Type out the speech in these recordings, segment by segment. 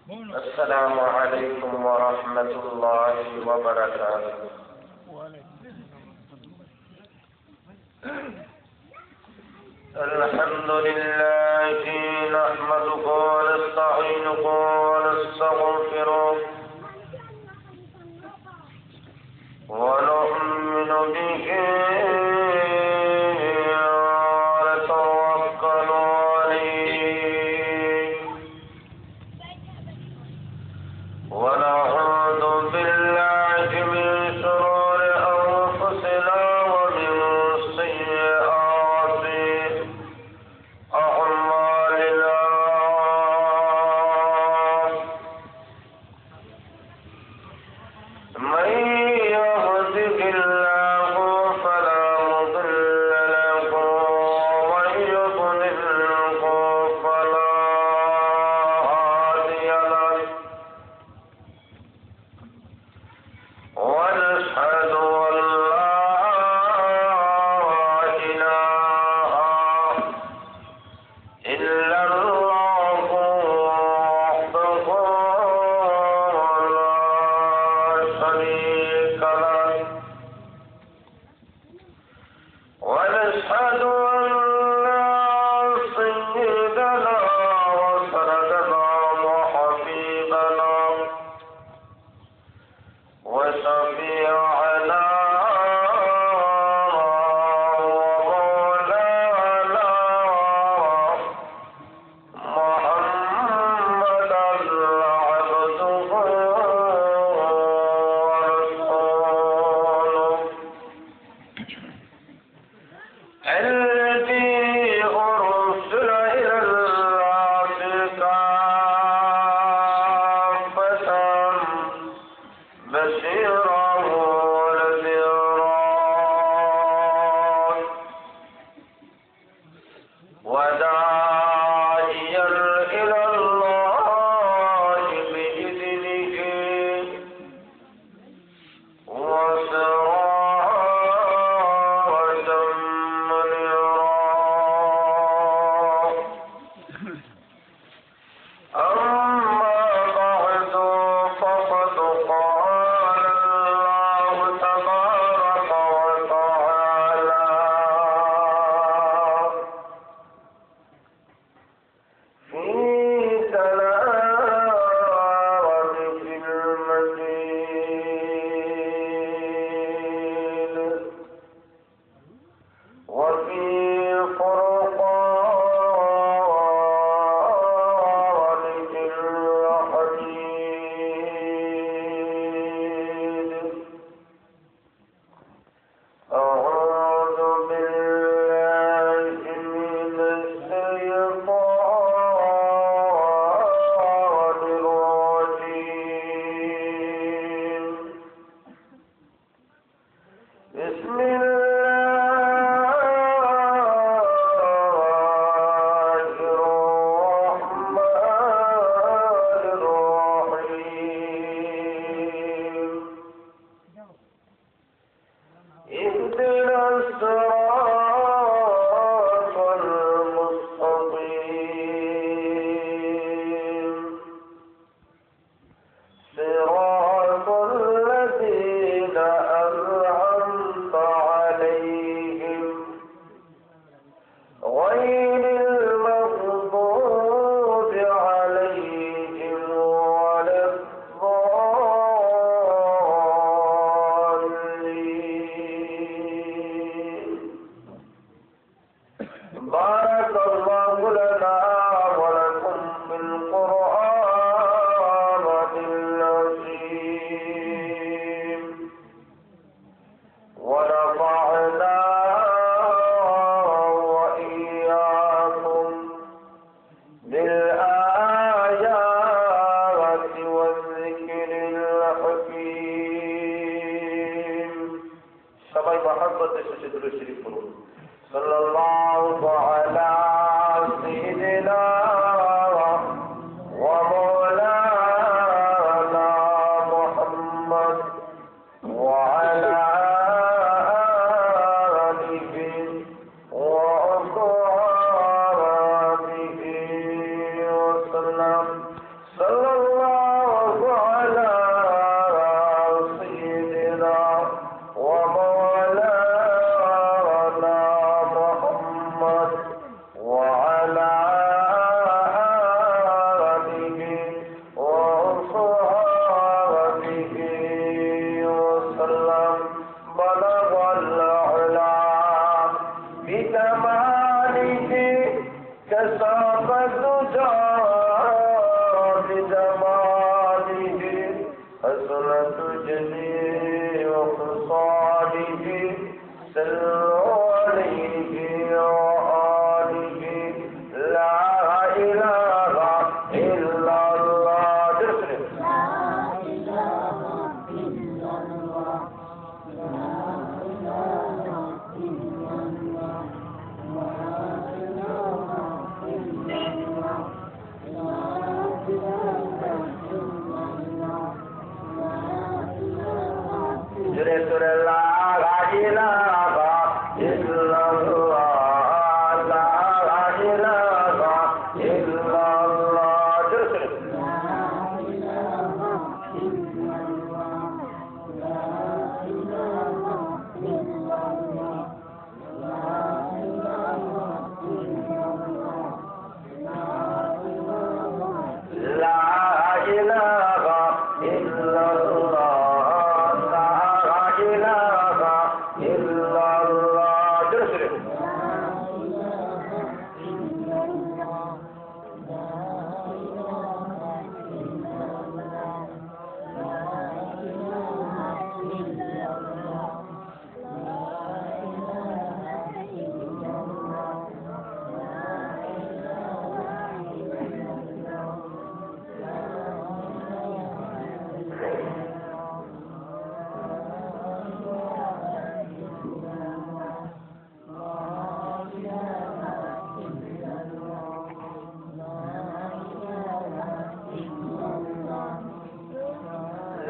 السلام عليكم ورحمة الله وبركاته. الحمد لله نحمده ونستعينه ونستغفره ونؤمن به ونتوكل عليه ونعوذ بالله من شرور أنفسنا ومن سيئات أعمالنا. من يهده الله فلا مضل له ومن يضلله فلا هادي له. ونشهد أن لا إله إلا الله وحده لا شريك له. ونشهد أن سيدنا وسندنا وحبيبنا وشفيعنا ومولانا محمدا عبده ورسوله الذي أرسل إلى الناس كافة بشيرا ونذيرا وداعيا إلى الله بإذنه وسراجا منيرا. أما بعد فقد قال الله تبارك وتعالى في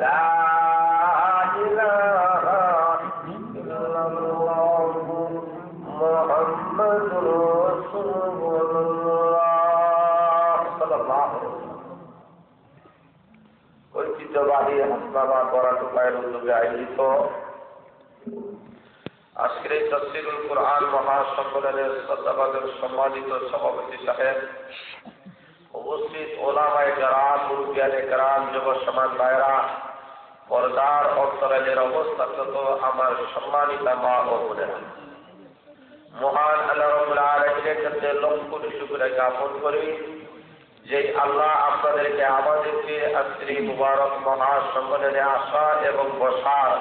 লা ইলাহা ইল্লাল্লাহ মুহাম্মাদুর রাসূলুল্লাহ সাল্লাল্লাহু আলাইহি ওয়াসাল্লাম। ঐতিহ্যবাহী হাসনাবাদ বরাটোপায়ের উদ্যোগে আয়োজিত আজকের এই তাফসীরুল কুরআন মহাসম্মেলনের শ্রদ্ধাভাজন সম্মানিত সভাপতি সাহেব, উপস্থিত ওলামায়ে কেরাম, মুরব্বিয়ানে কেরাম, যুব সমাজ ভাইয়েরা, পর্দার অন্তরালের অবস্থানরত আমার সম্মানিতা মা ও বোনেরা, মহান আল্লাহ রাব্বুল আলামিনের কাছে লক্ষ কোটি শুকরিয়া জ্ঞাপন করি যে আল্লাহ আপনাদেরকে আমাদেরকে আজকের এই মুবারক মহাসম্মেলনে আসা এবং বসার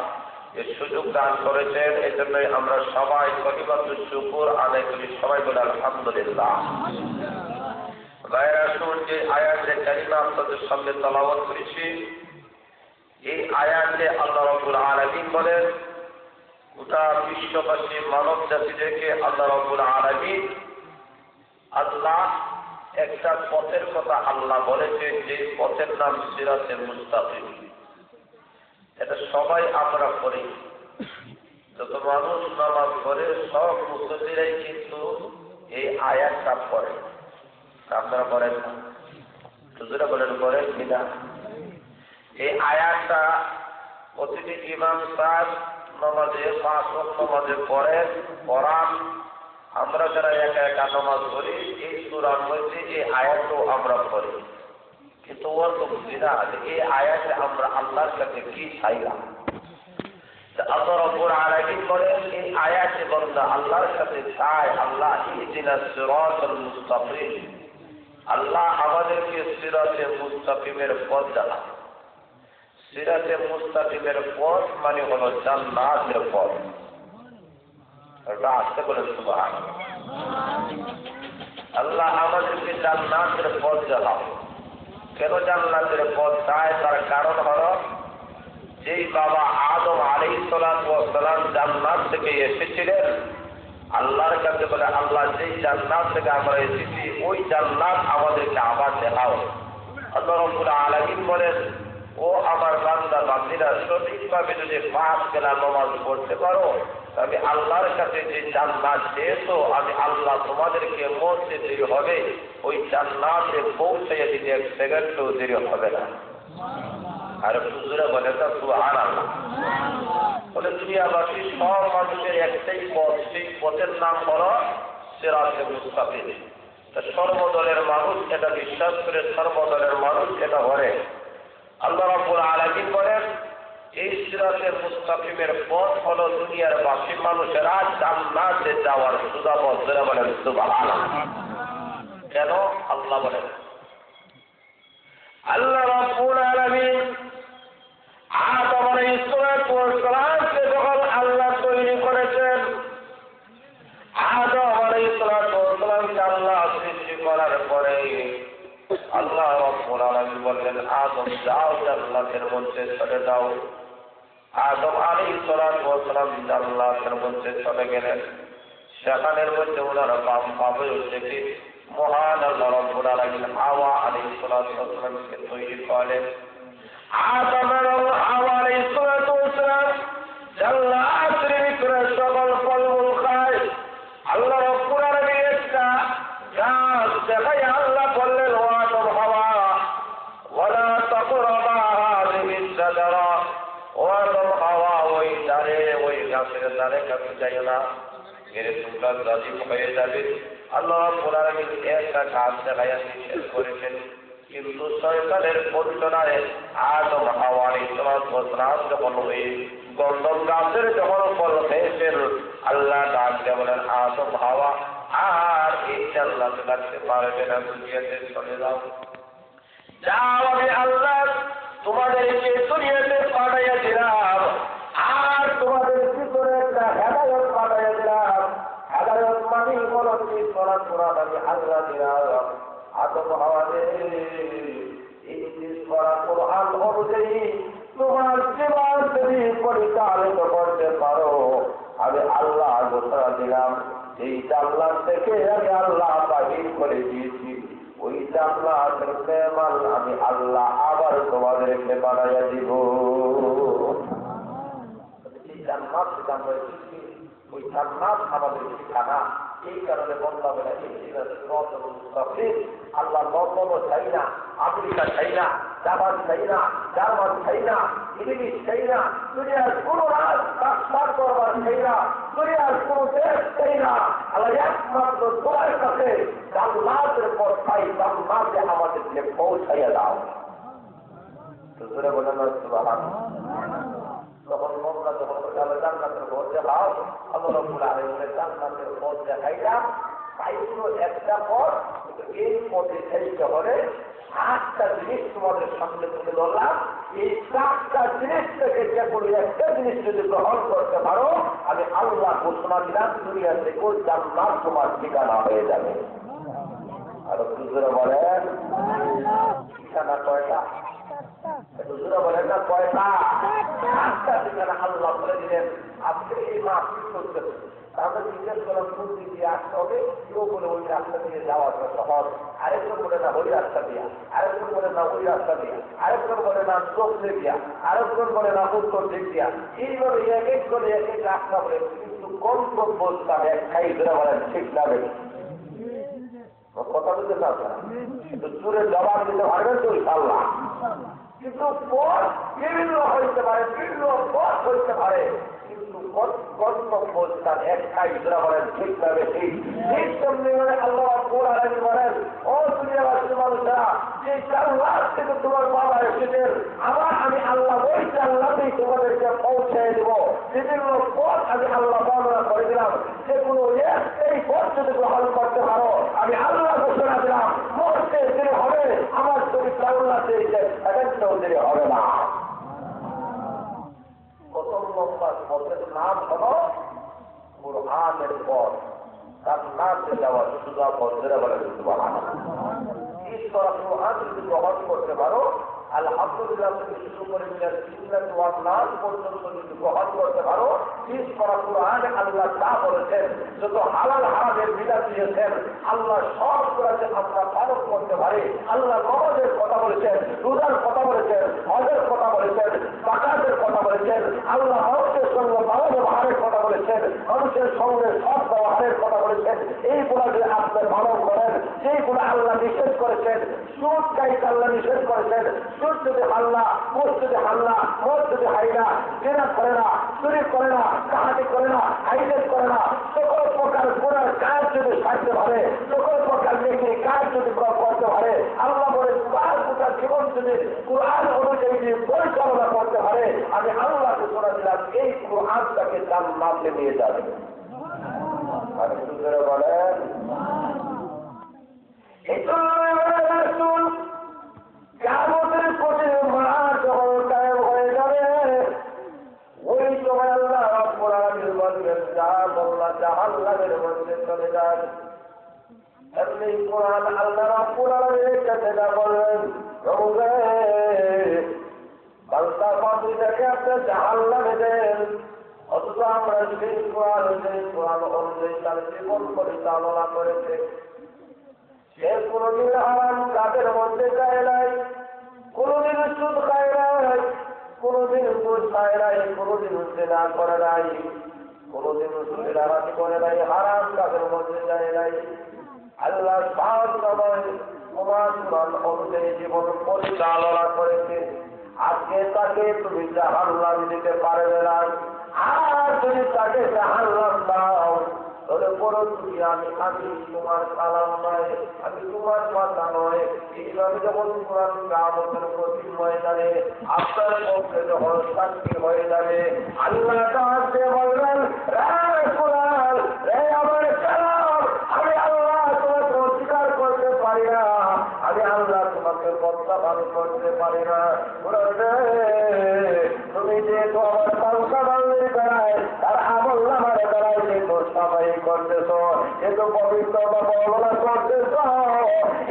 এই সুযোগ দান করেছেন। এই জন্যই আমরা সবাই কলিমাতুশ শুকর আদায় করি, সবাই বলে আলহামদুলিল্লাহ। ভাইরা, শুনুন, যে আয়াতে কারিমা আপনাদের সামনে তেলাওয়াত করেছি, এই আয়াতে আল্লাহ রাব্বুল আলামিন বলেন, গোটা বিশ্ববাসী মানব জাতিদেরকে আল্লাহ রাব্বুল আলামিন আল্লাহ একটা পথের কথা আল্লাহ বলেছেন, যে পথের নাম সিরাতে মুস্তাকিম। এটা সবাই আমরা পড়ি, যত মানুষ নামাজ পড়ে সব মুসল্লিরাই কিন্তু এই আয়াতটা পড়ে। আপনারা পড়েন না? হুজুরা বলেন পড়েন কিনা? এই আয়াতটা প্রতিটি ইমাম সাহেব নামাজে 5 ওয়াক্ত নামাজে পড়ান। আমরা যারা একা একা নামাজ পড়ি এই সূরার মধ্যে এই আয়াতও আমরা পড়ি, কিন্তু ওর তো বুঝি না যে এই আয়াতে আমরা আল্লাহর কাছে কি চাইলাম। আল্লাহ রাব্বুল আলামিন বলেন, এই আয়াতে বান্দা আল্লাহর কাছে চায়, আল্লাহ ইহদিনাস সিরাতাল মুস্তাকিম, আল্লাহ আমাদেরকে সিরাতে মুস্তাকিমের পথ দেখান। সিরাতে মুস্তাকিমের পথ মানে হলো জান্নাতের পথ। এটা আসতে বলেন সুবহানাল্লাহ। আল্লাহ আমাদেরকে জান্নাতের পথ দেখান। কেন জান্নাতের পথ চায়? তার কারণ হলো, যেই বাবা আদম আলাইহিস সালাতু ওয়াস সালাম জান্নাত থেকে এসেছিলেন, আল্লাহর কাছে বলে, আল্লাহ যেই জান্নাত থেকে আমরা এসেছি ওই জান্নাত আমাদেরকে আবার দেখাও। আল্লাহ রাব্বুল আলামিন বলেন, ও আমার বান্দা বান্দীরা, সঠিকভাবে যদি 5 বেলা নামাজ পড়তে পারো, তবে আল্লাহর কাছে যে জান্নাত চেয়েছো আমি আল্লাহ তোমাদেরকে মরতে দেরি হবে, ওই জান্নাতে পৌঁছে দিতে 1 সেকেন্ডও দেরি হবে না। আর হুজুরা বলে তো সুবহানাল্লাহ। বলে দুনিয়াবাসী সব মানুষের একটাই পথ, সেই পথের নাম হলো সিরাতে মুস্তাকিম। সর্বদলের মানুষ এটা বিশ্বাস করে, সর্বদলের মানুষ এটা করে। আল্লাহ রাব্বুল আলামিন বলেন, এই সিরাতে মুস্তাকিমের পথ হলো দুনিয়ার বাসী মানুষেরা জান্নাতে যাওয়ার সুদাপথ। বলেন সুবহানাল্লাহ। কেন? আল্লাহ বলেন, আল্লাহ রাব্বুল আলামিন আদম আলাইহিস সালামকে যখন আল্লাহ তৈরি করেছেন, আদম আলাইহিস সালামকে আল্লাহ সৃষ্টি করার পরে আল্লাহ রাব্বুল আলামিন বললেন, আদম যাও, জান্নাতের মধ্যে চলে যাও। আদম আলাইহিস সালাম জান্নাতের মধ্যে চলে গেলেন। সেখানের মধ্যে ওনারা পাবে হচ্ছে কি, মহান আল্লাহ রাব্বুল আলামিন হাওয়া আলাইহিস সালামকে তৈরি করলেন। আদম এবং হাওয়া আলাইহিস সালাম জান্নাতের ভিতরে সকল ফলমূল খায়। আল্লাহ রাব্বুল আলামিন একটা গাছ দেখায় আল্লাহ বললেন, ও আদম হাওয়া, ওয়ালা তাকরাবা হাযিহিস শাজারা, ও আদম হাওয়া, ওই গাছের দ্বারে কাছে যাইও না, এর তোমরা জালিম হয়ে যাবে। আল্লাহ রাব্বুল আলামিন একটা গাছ দেখাইয়া নিষেধ করেছেন, কিন্তু শয়তানের প্ররোচনায় আদম হাওয়া আলাইহিস সালাম যখন ওই গন্ধম গাছের যখন ফল খেয়েছেন, আল্লাহ ডাক দিয়ে বলেন, আদম হাওয়া আর এই জান্নাতে লাগতে পারবে না, দুনিয়াতে চলে যাও। যাও, আমি আল্লাহ তোমাদেরকে দুনিয়াতে পাঠাইয়া দিলাম, আর তোমাদের ভিতরে একটা হেদায়েত পাঠাইয়া দিলাম। হেদায়েত মানে হলো কি, কোরআন আমি আল্লাহ দিলাম। আদম হাওয়ারে এই কোরআন অনুযায়ী তোমার জীবন যদি পরিচালিত করতে পারো, আমি আল্লাহ ঘোষণা দিলাম, এই জান্নাত থেকে আমি আল্লাহ বাহির করে দিয়েছি। ওই জান্নাতের মেহমান আমি আল্লাহ আবার তোমাদেরকে বানাইয়া দিব। এই জান্নাত ওই জান্নাত আমাদের ঠিকানা। এই কারণে বন্ধা বলে আল্লাহ লন্ডন চাই না, আমেরিকা চাই না, জাপান চাই না, জার্মান চাই না, ইংলিশ চাই না, দুনিয়ার কোন রাজ রাস্তার করবার চাই না, দুনিয়ার কোন দেশ চাই না। আল্লাহ একমাত্র তোমার কাছে জান্নাতের পর চাই, জান্নাতে আমাদেরকে পৌঁছাইয়া দাও। বলে না সুবহানাল্লাহ। তখন তোমরা যখন জান্নাতের পথ দেখাও, আল্লাহ রাব্বুল আলামিনের জান্নাতের পথ দেখাইলা, পাইছিল একটা পথ, এই পথে চাইতে হলে 7টা জিনিস তোমাদের সামনে তুলে ধরলাম। এই 7টা জিনিস থেকে যে কোনো একটা জিনিস যদি গ্রহণ করতে পারো, আমি আল্লাহ ঘোষণা দিলাম দুনিয়া থেকে জান্নাত তোমার ঠিকানা হয়ে যাবে। আর দুজনে বলেন ঠিকানা কয়টা? দুজনে বলেন না কয়টা? 7টা ঠিকানা আল্লাহ বলে দিলেন। আপনি এই মাস করতেন, তাহলে জিজ্ঞেস করলাম কোন দিক দিয়ে আসতে হবে। কেউ বলে ওই রাস্তা দিয়ে যাওয়া সহজ, আরেকজন বলে না ওই রাস্তা দিয়া, আরেকজন বলে না ওই রাস্তা দিয়া, আরেকজন বলে না দক্ষিণ দিয়া, আরেকজন বলে না উত্তর দিক দিয়া। এইভাবে এক এক করে এক এক রাস্তা বলে, কিন্তু গন্তব্য স্থান একটাই। ধরে বলেন ঠিক না? কথা বলতে চাচ্ছেন না, কিন্তু চুরে জবাব দিতে পারবেন তো ইনশাআল্লাহ। কিন্তু পথ বিভিন্ন হইতে পারে, বিভিন্ন পথ হইতে পারে, কিন্তু গন্তব্য স্থান একটাই। যারা বলেন ঠিক না বেশি ঠিক তেমনি মানে আল্লাহ রাব্বুল আলামিন বলেন, ও দুনিয়াবাসী মানুষরা, যে জান্নাত থেকে তোমার বাবা এসেছেন, আমি আল্লাহ ওই জান্নাতেই তোমাদেরকে পৌঁছে দেব। বিভিন্ন পথ আমি আল্লাহ বর্ণনা করে দিলাম, যেগুলো এই পথ যদি গ্রহণ করতে পারো, আমি আল্লাহ ঘোষণা দিলাম মরতে দেরি হবে, আমার যদি জান্নাতে সেখানটাও দেরি হবে না। প্রথম নম্বর পথের নাম হলো কুরআনের পথ। জান্নাতে যাওয়া শুধু পথেরা বলে সুবহানাল্লাহ। ঈশ্বর কুরআন যদি গ্রহণ করতে পারো, আলহামদুলিল্লাহ থেকে শুরু করে সুন্নাত ওয়াল নাস পর্যন্ত যদি গ্রহণ করতে পারো, ঈশ্বর কুরআনে আল্লাহ যা বলেছেন, যত হালাল হারামের বিধান দিয়েছেন, আল্লাহ সব করেছেন আমরা পালন করতে পারি। আল্লাহ নামাজের কথা বলেছেন, রোজার কথা বলেছেন, হজের কথা বলেছেন, যাকাতের কথা বলেছেন, আল্লাহ মানুষের সঙ্গে ভালো ব্যবহারের কথা বলেছেন, মানুষের সঙ্গে সৎ ব্যবহারের কথা বলেছেন। এইগুলা যদি আপনি পালন করেন, সেইগুলো আল্লাহ নিষেধ করেছেন, সুদ খাইতে আল্লাহ নিষেধ করেছেন, সুদ যদি হাল্লা, মদ যদি হাল্লা, মদ যদি হাইনা, জেনা করে না, চুরি করে না, কাহাতি করে না, হাইজেট করে না, সকল প্রকার গুনার কাজ যদি ছাড়তে পারে, সকল প্রকার নেকি কাজ যদি করতে পারে, আল্লাহ বলে তার গোটা জীবন যদি কুরআন অনুযায়ী পরিচালনা করতে পারে, আমি আল্লাহ ঘোষণা দিলাম এই কুরআনটাকে জান্নাতে নিয়ে যাবে। আর সুন্দর বলেন কিয়ামতের কঠিন মাঠ যখন কায়েম হয়ে যাবে, ওই সময় আল্লাহ রাব্বুল আলামিন বলবেন, যা আল্লাহ জাহান্নামের মধ্যে চলে যান। এমনি কোরআন আল্লাহ রাব্বুল আলামিনের কাছে যা বলবেন, প্রভু রে, বান্দা বান্দীদেরকে আপনি জাহান্নামে দেন, অথচ আমরা সেই কোরআন অনুযায়ী তার জীবন পরিচালনা করেছে। সে কোনদিন হারাম কাজের মধ্যে যায় নাই, কোনদিন সুদ খায় নাই, কোনদিন ঘুষ খায় নাই, কোনদিন জিনা করে নাই, কোনদিন সুদের আরাধি করে নাই, হারাম কাজের মধ্যে যায় নাই। আল্লাহ সব সময় তোমার কোরআন অনুযায়ী জীবন পরিচালনা করেছে। আজকে তাকে তুমি জাহান্নাম দিতে পারবে না। আর যদি তাকে জাহান্নাম দাও, তাহলে বড় তুমি আমি তোমার কালাম নয়, আমি তোমার কথা নয়। এইভাবে যখন কোরআন কিয়ামতের কঠিন ময়দানে আপনার পক্ষে যখন সাক্ষী হয়ে যাবে, আল্লাহ তাআলা বলবেন, রে কোরআন, রে আমার কালাম, আমি আল্লাহ তোমাকে অস্বীকার করতে পারি না, আমি আল্লাহ তোমাকে প্রত্যাখ্যান করতে পারি না। তুমি যেহেতু আমার বান্দা বান্দির বেলায় তার আমল নামার বেলায় যেহেতু সবাই করতেছ, যেহেতু পবিত্র বা বর্ণনা করতেছ,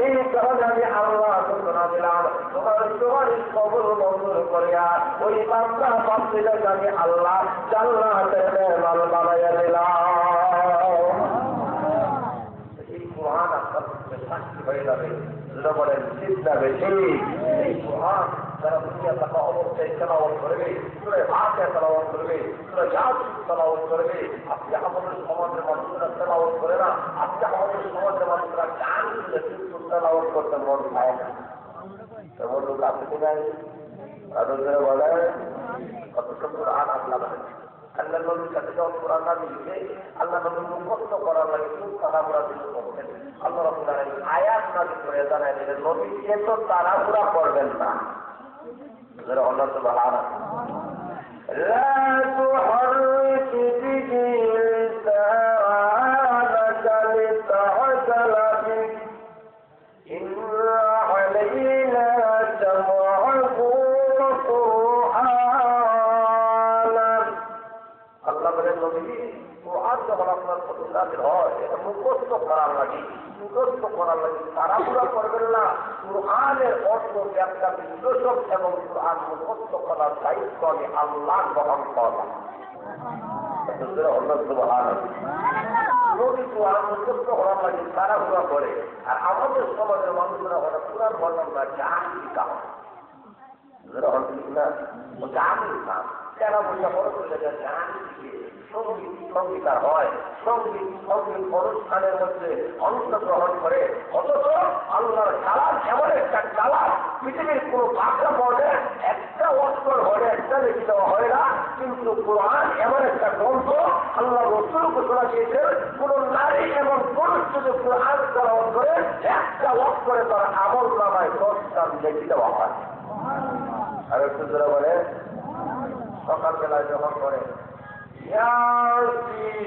এই কারণে আমি আল্লাহ ঘোষণা দিলাম তোমার সুপারিশ কবুল মঞ্জুর করিয়া ওই বান্দা বান্দিদেরকে আমি আল্লাহ জান্নাতের মেহমান বানাইয়া দিলাম। এই কুরআন আপনার সাক্ষী হয়ে যাবে। বলেন ঠিক না বেশি এই কোরআন যারা দুনিয়া থাকা অবস্থায় তেলাওয়াত করবে, সূরা ফাতিহা তেলাওয়াত করবে, সূরা ইয়াসিন তেলাওয়াত করবে, আজকে আমাদের সমাজের মানুষরা তেলাওয়াত করে না, আজকে আমাদের সমাজের মানুষরা গান শুনে কিন্তু তেলাওয়াত করতে মন চায় না। তেমন লোক আছে কিনা? তাদের বলে কত সুন্দর আল্লাহ বলেন আল্লাহ নবীর কাছে যখন কোরআন নাযিল হয়েছে আল্লাহ নবী মুখস্থ করার লাগে খুব তাড়াহুড়া শুরু করতেন। আল্লাহ রাব্বুল আলামিন আয়াত নাযিল করে জানাই দিলেন নবী এত তাড়াহুড়া করবেন না। যারা আল্লাহ সুবহানাহু লা তুহাররিক বিহি লিসানাকা লিতা'তালা বিহি ইন্না আলাইনা জামআহু ওয়া কুরআনা। আল্লাহ বলেন নবী কোরআন যখন আপনার প্রতি নাযিল হয় এটা মুখস্থ করার লাগে, মুখস্থ করার লাগে তাড়াহুড়া করবেন না। কোরআনের অর্থ ব্যাখ্যা বিশ্লেষণ এবং কোরআন মুখস্থ করার দায়িত্ব আমি আল্লাহ গ্রহণ করলাম। নবী কোরআন মুখস্থ করার লাগে তাড়াহুড়া করে, আর আমাদের সমাজের মানুষরা ওরা কোরআন বললাম না জাহিলি কাম, জাহিলি কাম কেনা পয়সা বড় করলে জাহিলি সঙ্গীত সঙ্গীতার হয়, সঙ্গীত সঙ্গীত অনুষ্ঠানের মধ্যে অংশগ্রহণ করে। অথচ আল্লাহর কালাম এমন একটা কালাম পৃথিবীর কোন ভাষা বোর্ডে একটা অক্ষর হলে একটা লিখে দেওয়া হয় না, কিন্তু কোরআন এমন একটা গ্রন্থ আল্লাহ রাসূল ঘোষণা দিয়েছেন কোন নারী এবং পুরুষ যদি কোরআন তেলাওয়াত করে একটা অক্ষরে তার আমল নামায় 10টা লিখে দেওয়া হয়। আর একটু জোরে বলে সকালবেলায় যখন করে ইয়াসিন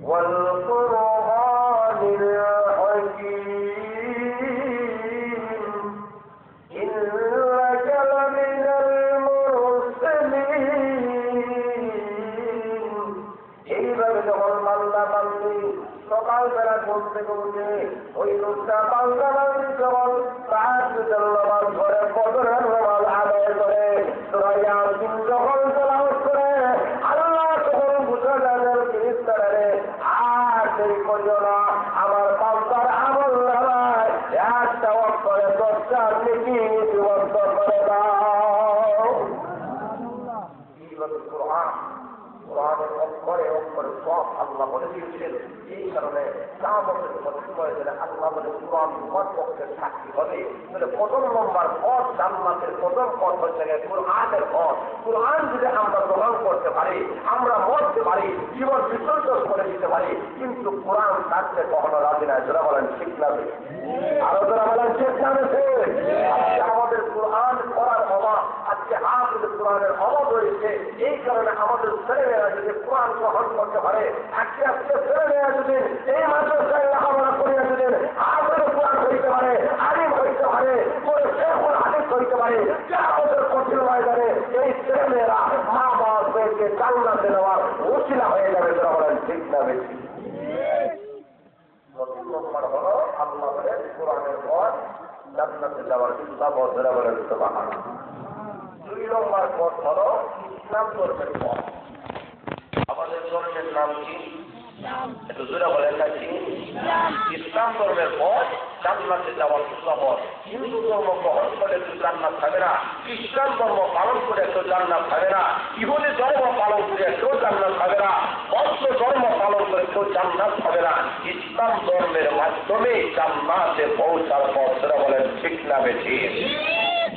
ওয়াল কুরআনিল হাকীম ইন্নাকা লামিনাল মুরসালিন। এইভাবে যখন বান্দা বান্দি সকালবেলা বলতে বলতে ওই লোকটা বান্দা বান্দি যখন তাহাজ্জুদের নামাজ পড়ে, ফজরের নামাজ আদায় করে, সূরা ইয়াসিন যখন তেলাওয়াত করে, আল্লাহ তখন বুঝা যাবেন ফেরেশতারা আর দেরি করিও না, আমার বান্দার আমল নামায় একটা অক্ষরে 10টা নেকি বিভক্ত করে দাও। কোরআনের অক্ষরে অক্ষরে সব আল্লাহ বলে দিয়েছেন। এই কারণে কিয়ামতের সময় যেন আল্লাহ বলে কোরআন তোমার পক্ষে সাক্ষী হবে। তাহলে প্রথম নম্বর পথ জান্নাতের প্রথম পথ হচ্ছে কোরআনের পথ। কোরআন যদি আমরা গ্রহণ করতে পারি, আমরা মরতে পারি, জীবন বিসর্জন করে দিতে পারি, কিন্তু কোরআন থাকতে কখনো রাজি নাই। যারা বলেন ঠিক না, আরো যারা বলেন ঠিক না, আজকে আমাদের কোরআন পড়ার অভাব, আজকে হাফিজ কোরআনের অভাব রয়েছে। এই কারণে আমাদের ছেলেমেয়েরা যদি কোরআন গ্রহণ করতে পারে, আজকে আজকে ছেলেমেয়েরা যদি এই মাদ্রাসায় লেখাপড়া করিয়া যদি হাফিজ কোরআন হইতে পারে, আলিম হইতে পারে, পরে শেখুল হাদিস হইতে পারে, কিয়ামতের কঠিন ময়দানে এই ছেলেমেয়েরা মা বাবাকে জান্নাতে নেওয়ার ওসিলা হয়ে যাবে। যারা বলেন ঠিক না বেশি নম্বর হলো আল্লাহ বলেন কোরআনের পথ জান্নাতে যাওয়ার ইসলাম ও যারা বলেন সুবহানাল্লাহ। 2 নম্বর পথ হলো ইসলাম ধর্মের পথ। আমাদের ধর্মের নাম কি? একটু জোরে বলেন না কি? ইসলাম ধর্মের পথ জান্নাতে যাওয়ার পথ। হিন্দু ধর্ম গ্রহণ করে কেউ জান্নাত পাবে না, খ্রিস্টান ধর্ম পালন করে কেউ জান্নাত পাবে না, ইহুদি ধর্ম পালন করে কেউ জান্নাত পাবে না, বৌদ্ধ ধর্ম পালন করে কেউ জান্নাত পাবে না। ইসলাম ধর্মের মাধ্যমে জান্নাতে পৌঁছার পথ। যারা বলেন ঠিক না বেশি?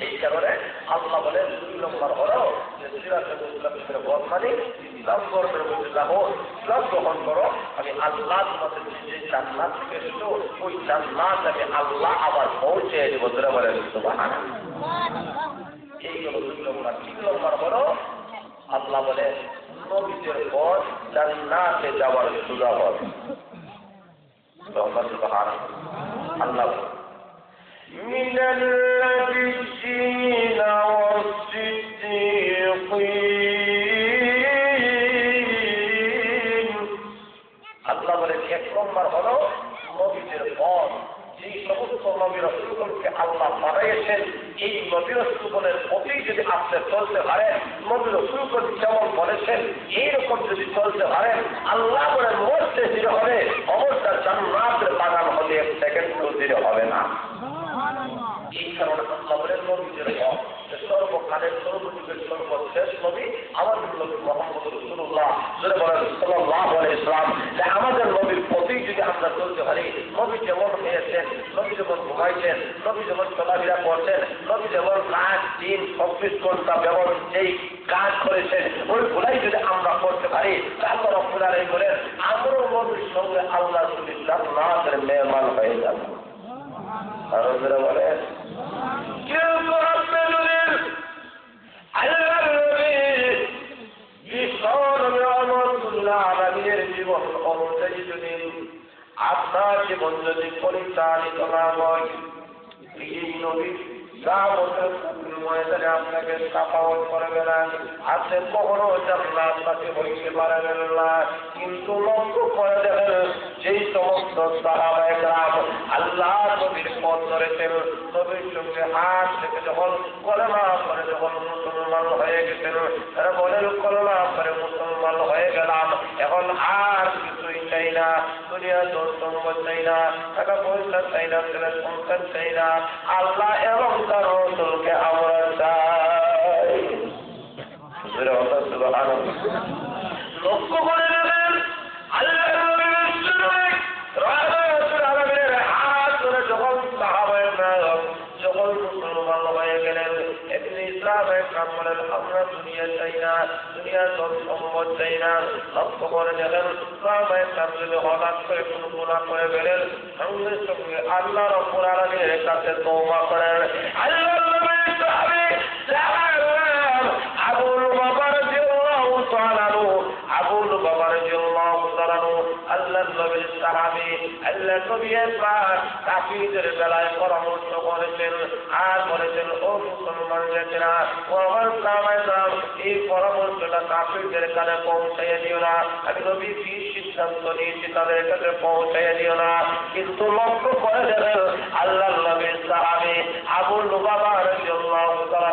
এই কারণে আল্লাহ বলেন 2 নম্বর হলো যে সিরাতুল মুস্তাকিমের পথ মানে ইসলাম ধর্মের মধ্যে যাবো, ইসলাম গ্রহণ করো, আমি আল্লাহ তোমাদের যে জান্নাত থেকে এসেছো ওই জান্নাত আমি আল্লাহ আবার পৌঁছে দেবো। যারা বলেন সুবহানাল্লাহ। এই হলো 2 নম্বর। 3 নম্বর হলো আল্লাহ বলে নবীদের পথ জান্নাতে যাওয়ার সোজা পথ। সুবহানাল্লাহ। আল্লাহ من النبيين والصديقين। আল্লাহ বলেন 1 নম্বর হলো নবীদের পথ, যেই সমস্ত নবী রাসূলগণকে আল্লাহ পাঠাইয়েছেন, এই নবী রাসূলগণের প্রতি যদি আপনি চলতে পারেন, নবী রাসূলগণ যেমন বলেছেন এইরকম যদি চলতে পারেন, আল্লাহ বলেন মরতে ধীরে হবে, অবস্থা জান্নাতের বাগান হলে এক সেকেন্ডও ধীরে হবে না। এই কারণে আল্লাহ বলেন নবীদের সর্বকালের সর্বযুগের সর্বশেষ নবী আমাদের নবী মুহাম্মদ রাসূলুল্লাহ সাল্লাল্লাহু আলাইহি ওয়াসাল্লাম, যে আমাদের নবীর প্রতি যদি আমরা চলতে পারি, নবী যেমন হয়েছেন, নবী যেমন ঘুমাইছেন, নবী যেমন চলাফেরা করছেন, নবী যেমন রাত দিন 24 ঘন্টা ব্যবহার যেই কাজ করেছেন, ওইগুলাই যদি আমরা করতে পারি, তারপর রব্বুল আলামিন বলেন আমরাও নবীর সঙ্গে আল্লাহ জান্নাতের মেহমান হয়ে যাব। আর ওরা বলে কিন্তু আপনি যদি আল্লাহর নবী বিশ্বনবীর জীবন অনুযায়ী যদি আপনার জীবন যদি পরিচালিত না হয়, এই নবী যা বলতে ময়দানে আপনাকে সাফাওয়াত করবে না, আপনি কখনো জান্নাতে হইতে পারবেন না। কিন্তু লক্ষ্য করে দেখেন যেই সমস্ত সাহাবায়ে কেরাম আল্লাহ নবীর পথ ধরেছেন, নবীর সঙ্গে হাত থেকে যখন কলেমা করে যখন মুসলমান হয়ে গেছেন, তারা বলেন কলেমা করে মুসলমান হয়ে গেলাম, এখন আর কিছুই চাই না, দুনিয়া দোষ সম্পদ চাই না, টাকা পয়সা চাই না, ছেলে সংসার চাই না, আল্লাহ এবং তার রাসূলকে আমরা চাই। লক্ষ্য করে নেবেন আল্লাহ হাত ধরে যখন সাহাবায়ে কেরাম যখন মুসলমান হয়ে গেলেন, এমনি ইসলামের কাম বলেন আমরা দুনিয়া চাই না, দুনিয়ার ধন সম্পদ চাই না। লক্ষ্য করে দেখেন সাহাবায়ে কেরাম যদি হঠাৎ করে কোনো গুনাহ করে ফেলেন, সঙ্গে সঙ্গে আল্লাহ রাব্বুল আলামিনের কাছে তওবা করেন। আল্লাহ নবীর সাহাবী আবুল বাবা রাদিয়াল্লাহু তাআলা আবুল বাবা রাদিয়াল্লাহু তাআলা আল্লাহর নবীর সাহাবী, আল্লাহ নবীর পাক কাফিরদের বেলায় পরামর্শ করেছেন আর বলেছেন ও মুসলমান জাতিরা, ও আমার সাহাবায়েরা, এই পরামর্শটা কাফিরদের কাছে পৌঁছাইয়া দিও না, আমি নবী কি সিদ্ধান্ত নিয়েছি তাদের কাছে পৌঁছাইয়া দিও না। কিন্তু লক্ষ্য করে দেখেন আল্লাহর নবীর সাহাবী আবুল বাবা রাদিয়াল্লাহু তাআলা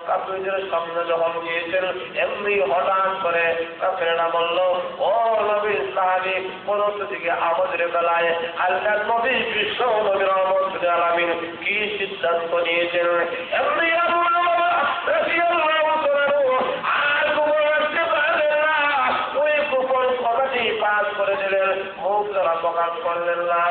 কাফিরদের সামনে যখন গিয়েছেন, এমনি হঠাৎ করে কাফিররা বলল ও নবীর সাহাবী, পরন্ত দিকে আমাদের বেলায় আল্লাহর নবী বিশ্ব নবী রাহমাতুল আলামিন কি সিদ্ধান্ত নিয়েছেন। এমনি আবুল বাবা রাদিয়াল্লাহু তাআলা আর বলতে পারলেন না, ওই গোপন কথাটি পাস করে দিলেন, মুখ দ্বারা প্রকাশ করলেন না,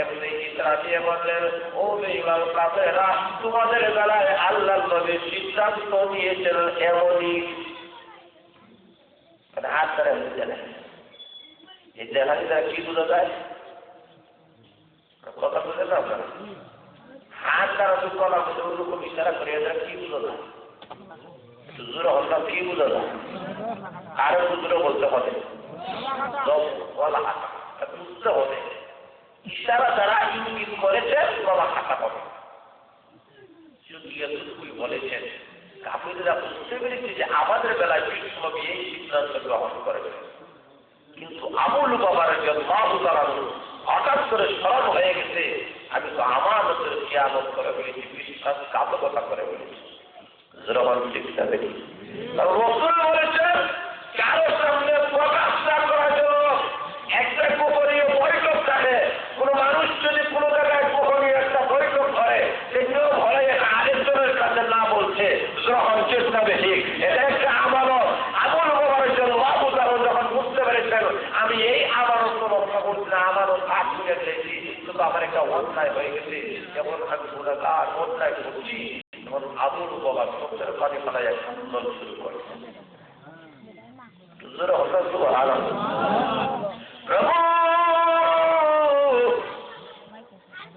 এমনি ইশারা দিয়ে বললেন ও বেঈমান কাফেররা, তোমাদের বেলায় আল্লাহর নবী সিদ্ধান্ত নিয়েছেন এমনই। হাত ধরে বুঝে নেয় এই দেখানি দ্বারা কি বোঝা যায়, কথা বুঝে না আপনারা? হাত দ্বারা তো কলা বুঝে ওরকম ইশারা করে এদের কি বোঝা যায়, জোরে হল্লা কি বোঝা যায়, কারো জোরে বলতে হবে, গলা হাঁটা বুঝতে হবে, ইশারা দ্বারা ইঙ্গিত করেছে গলা হাঁটা হবে। বলেছেন কাফিররা বুঝতে পেরেছে যে আমাদের বেলায় বিশ্বনবী এই সিদ্ধান্ত গ্রহণ করবেন, কিন্তু আবুল বাবা রাদিয়াল্লাহু তাআলা হঠাৎ করে স্মরণ হয়ে গেছে, আমি তো আমানতের খিয়ানত করে ফেলেছি, বিশ্বাসঘাতকতা করে ফেলেছি। যখন শিক্ষা দেখি রাসূল বলেছেন কারো সামনে প্রকাশ না করার জন্য একটা গোপনীয় বৈঠক থাকে। কোন মানুষ যদি কোনো জায়গায় গোপনীয় একটা বৈঠক করে, সেগুলো ভয় আরেকজনের কাছে না বলছে, যখন চেষ্টা বেশি, এটা একটা আমানত। আবুল বাবা রাদিয়াল্লাহু তাআলা যখন বুঝতে পেরেছেন আমি এই আমানত রক্ষা করছি না, আমানত হাত তুলে দিয়েছি, কিন্তু আমার একটা অন্যায় হয়ে গেছে, যখন আমি গুনাহগার অন্যায় করছি, তখন আবুল বাবা সত্যের পানি ফেলায় একটা আন্দোলন শুরু করেছে।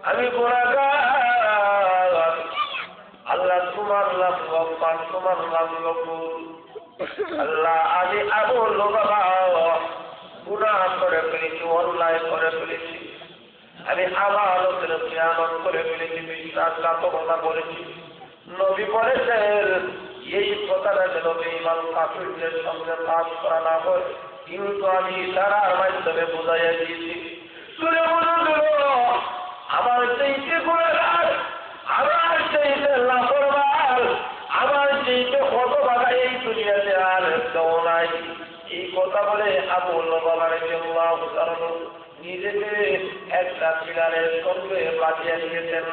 আমি গুনাহগার, আল্লাহ তোমার নাম গফফার, তোমার নাম গফুর। আল্লাহ আমি আবুল বাবা গুনাহ করে ফেলেছি, অন্যায় করে ফেলেছি, আমি আমানতের খিয়ানত করে ফেলেছি, বিশ্বাসঘাতকতা করেছি। নবী বলেছেন এই কথাটা যেন বেঈমান কাফিরদের সঙ্গে পাস করা না হয়, কিন্তু আমি ইশারার মাধ্যমে বুঝাইয়া দিয়েছি। আমার সেই গুনাহগার আবু লুবাবা রাদিয়াল্লাহু তাআলা নিজেকে একটা পিলারের সঙ্গে বাঁধিয়ে দিয়েছেন,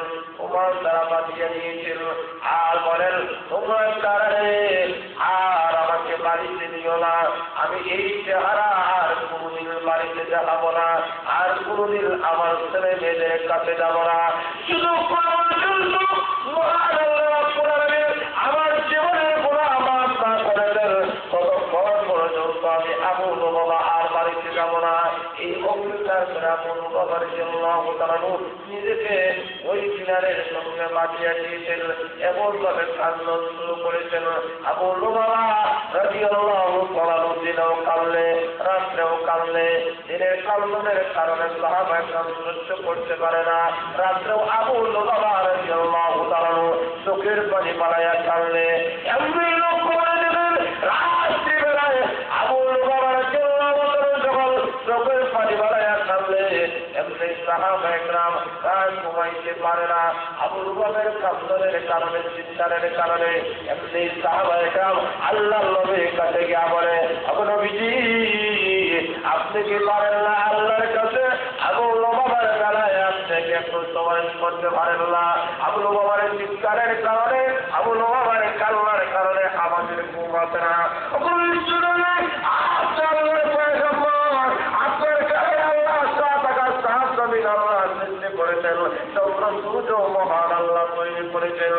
ওমর তারা বাঁধিয়ে দিয়েছেন, আর বলেন তোমরা কারণে আর আমাকে বাড়িতে নিও না, আমি এই চেহারা আর কোনদিন বাড়িতে দেখাবো না, আর কোনদিন আমার ছেলে মেয়েদের কাছে যাবো না, শুধু আমার জীবনের কোনো আমার না করে দেন ততক্ষণ পর্যন্ত আমি আবু লুবাবা আর বাড়িতে যাবো না। এই অঙ্গীকার করে আবু লুবাবা রাদিয়াল্লাহু তাআলা নিজেকে ওই কিনারের সঙ্গে বাঁধিয়ে দিয়েছেন, এমনভাবে কান্না শুরু করেছেন। আবু লুবাবা রাদিয়াল্লাহু তাআলা দিনেও কাঁদলে, রাত্রেও কাঁদলে, দিনের কান্নার কারণে সাহাবায়ে কেরাম সহ্য করতে পারে না, রাত্রেও আবু লুবাবা রাদিয়াল্লাহু তাআলা চোখের পানি বাড়াইয়া কাঁদলে। এমনি লোক করে দেবেন রাত্রিবেলায় আবু লুবাবা রাদিয়াল্লাহু তাআলা যখন চোখের পানি বাড়াইয়া কাঁদলে, এমনি সাহাবায়ে কেরাম আর ঘুমাইতে পারে না আবু লুবাবার কান্নার কারণে, চিৎকারের কারণে। এমনি সাহাবায়ে কেরাম আল্লাহর নবীর কাছে গিয়ে বলে, আবু নবীজি আপনি কি পারেন না আল্লাহর কাছে আবু লুবাবার গলায় আপনাকে একটু সুপারিশ করতে পারেন না? আবু লুবাবার চিৎকারের কারণে, আবু লুবাবার কান্নার কারণে আমাদের ঘুম আসে না। আপনার কাছে আল্লাহ সৃষ্টি করেছেন, মহান আল্লাহ তৈরি করেছেন,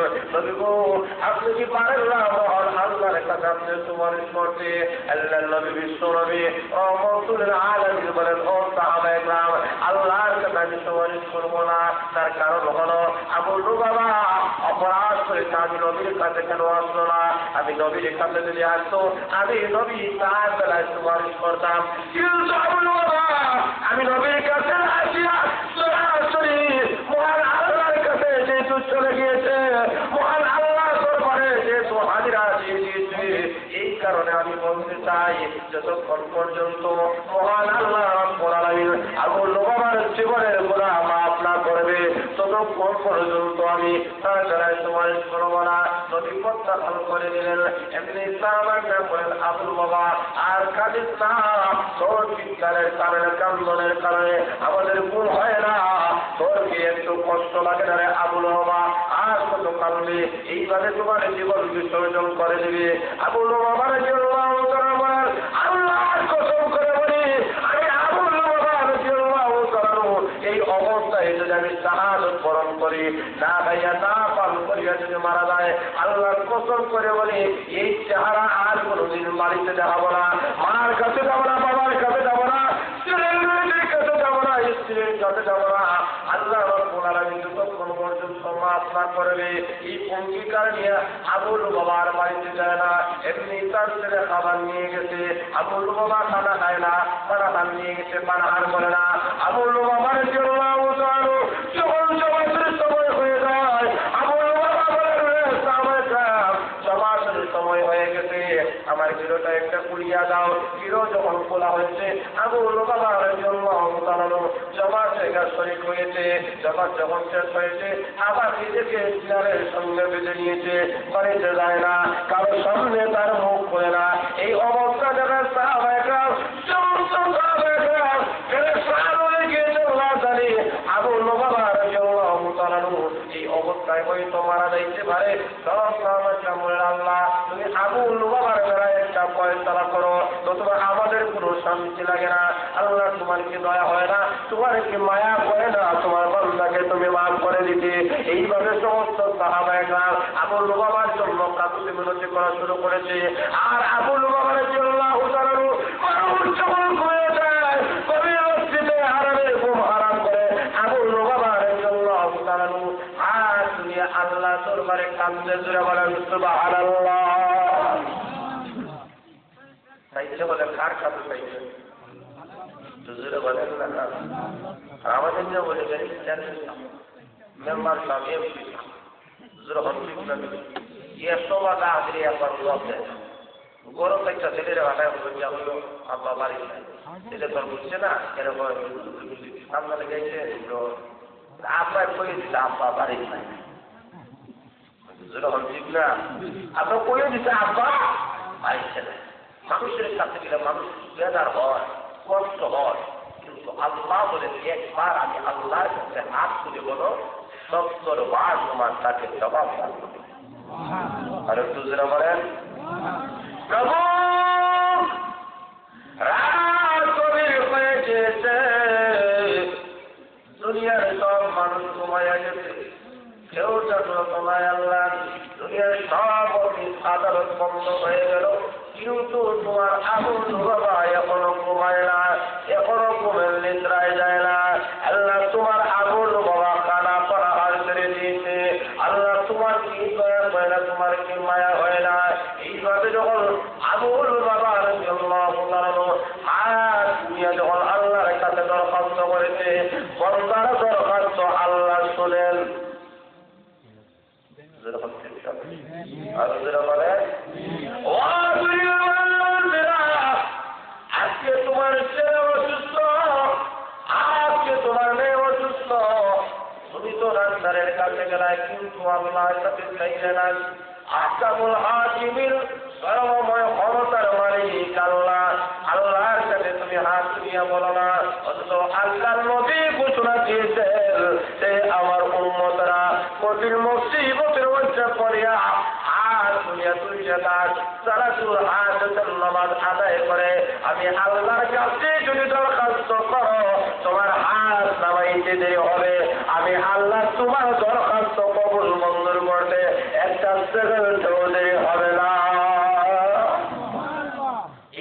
আপনি কি পারেন না মহান আল্লাহর কাছে আপনি সুপারিশ করতে? আল্লাহ নবী বিশ্ব নবী রহমাতুল আলামিন বলেন, ও সাহাবায়ে কেরাম আল্লাহর কাছে আমি সুপারিশ করবো না, তার কারণ হলো আবু লুবাবা অপরাধ করেছে, আমি নবীর কাছে কেন আসলো না? আমি নবীর কাছে যদি আসতো আমি নবী তার বেলায় সুপারিশ করতাম, কিন্তু আবু লুবাবা আমি নবীর কাছে আসিয়া সরাসরি মহান আল্লাহর কাছে যেহেতু চলে গিয়েছে, মহান আল্লাহ দরবারে যেহেতু হাজিরা দিয়ে দিয়েছে, এই কারণে আমি বলতে চাই যতক্ষণ পর্যন্ত মহান আল্লাহ রাব্বুল আলামিন আবু লুবাবার জীবনের গুনাহ মাফ না করবে ততক্ষণ পর্যন্ত আমি তার দ্বারাই সুপারিশ করবো না। নবী প্রত্যাখ্যান করে নিলেন। এমনি সাহাবায়ে বলেন, আবু লুবাবা আর কাঁদিস না, তোর চিৎকারের কারণে, কান্দনের কারণে আমাদের ভুল হয় না, তোর কি একটু কষ্ট লাগে না রে আবু লুবাবা? আর কত কাঁদবে? এইভাবে তোমার জীবন বিসর্জন করে দিবে। আবু লুবাবা রাদিয়াল্লাহু তাআলা বলেন, আল্লাহর কসম করে বলি আমি আবু লুবাবা রাদিয়াল্লাহু তাআলা এই অবস্থায় যদি আমি শাহাদাত বরণ করি, না ভাইয়া না পান করিয়া যদি মারা যায়, আল্লাহর কসম করে বলি এই চেহারা আর কোনোদিন বাড়িতে দেখাবো না, মার কাছে যাবো না, বাবার কাছে যাবো না, ছেলের কাছে যাবো না, স্ত্রীর কাছে যাবো না। আল্লাহ রাব্বুল আলামিন যতক্ষণ পর্যন্ত মাফ না করবে এই অঙ্গীকার নিয়ে আবু লুবাবার বাড়িতে যায় না। এমনি তার ছেলে খাবার নিয়ে গেছে, আবু লুবাবা খানা খায় না, পানাহার নিয়ে গেছে, পানাহার করে না। আবু লুবাবার জন্য যখন জমাতের সময় হয়ে যায়, আবু লুবাবা বলেন, জমাতের সময় হয়ে গেছে, আমার গিরোটা একটা কুড়িয়া দাও। গিরো যখন খোলা হয়েছে, আবু লুবাবার জন্য জমাত শেখার শরীর হয়েছে। জমাত যখন শেষ হয়েছে আবার নিজেকে পিলারের সঙ্গে বেঁধে নিয়েছে, বাড়িতে যায় না, কারো সামনে তার মুখ খোলে না। এই অবস্থা যারা সাহাবায়ে কেরাম সমস্ত সাহাবায়ে কেরাম পেরেশান হয়ে গিয়েছে, না জানি আবু লুবাবা রাদিয়াল্লাহু তাআলা এই অবস্থায় হয়তো মারা যাইতে পারে। সব সাহাবায়ে কেরাম বলেন, আল্লাহ তুমি আবু লুবাবার বেলায় একটা ফয়সালা করো, নতুবা আমাদের কোনো শান্তি লাগে না। আল্লাহ তোমার কি দয়া হয় না? তোমার কি মায়া করে না? তোমার বান্দাকে তুমি মাফ করে দিতে। এইভাবে সমস্ত সাহাবায়ে কেরাম আবু লুবাবার জন্য কাকুতি মিনতি করা শুরু করেছে। আর আবু লুবাবা রাদিয়াল্লাহু তাআলা মানুষ যখন ঘুমিয়ে যায়, গভীর রাত্রিতে হারামে ঘুম হারাম করে আবু লুবাবা রাদিয়াল্লাহু তাআলা আর দুনিয়া আল্লাহ দরবারে কান্দে জোরে বলেন সুবহানাল্লাহ। চাইছে বলে কার কাছে চাইছে? জোরে বলেন না। আমাদের যে বলে গেলে মেম্বার সাহেব এমপি জোরে হন ঠিক না? এসব আদা হাজিরি একবার লোকে গরম একটা ছেলের বাটায় হলো আব্বা বাড়ি ছেলে তোর বুঝছে না এরকম সামনে লেগেছে আব্বা কয়ে দিচ্ছে আব্বা বাড়ি জোরে হন ঠিক না? আব্বা কয়ে দিচ্ছে আব্বা বাড়ি ছেলে। মানুষের কাছে গেলে মানুষ বেদার হয়। কষ্ট হয়, কিন্তু আল্লাহ বলে একবার আমি আল্লাহর কাছে হাত তুলে বলো 70 বার তোমার তাকে জবাব দান করবে। আর একটু যারা বলেন প্রভু রাত গভীর হয়ে গেছে, দুনিয়ার সব মানুষ ঘুমাইয়া গেছে, কেউ জানো তোমায় আল্লাহ, দুনিয়ার সব অফিস আদালত বন্ধ হয়ে গেল, কিন্তু তোমার আগুন বাবা এখনো ঘুমায় না, এখনো ঘুমের নিদ্রায় যায় না। আল্লাহ তোমার আগুন বাবা কানা পড়া হার করে দিয়েছে। আল্লাহ তোমার কি দয়া হয় না, তোমার কি মায়া হয় না? এইভাবে যখন আগুন বাবার জন্য আর দুনিয়া যখন আল্লাহর কাছে দরখাস্ত করেছে, বন্দার দরখাস্ত আল্লাহ শুনেন। আজকে তোমার ছেলে অসুস্থ, আজকে তোমার মেয়ে অসুস্থ, তুমি তো ডাক্তারের কাছে গেলাই, কিন্তু আল্লাহর কাছে চাইলে না। আহকামুল হাকিমিন সর্বময় ক্ষমতার মালিক আল্লাহ, আল্লাহর কাছে তুমি হাত তুলিয়া বলো না। অথচ আল্লাহর নবী ঘোষণা দিয়েছেন যে আমার উম্মতরা কঠিন মুসিবতের মধ্যে পড়িয়া হাত তুলিয়া তুলিয়া দাস তারা শুধু হাতের নামাজ আদায় করে, আমি আল্লাহর কাছে যদি দরখাস্ত করো তোমার হাত নামাইতে দেরি হবে, আমি আল্লাহ তোমার দরখাস্ত কবুল মঞ্জুর করতে একটা সেকেন্ডও দেরি হবে না।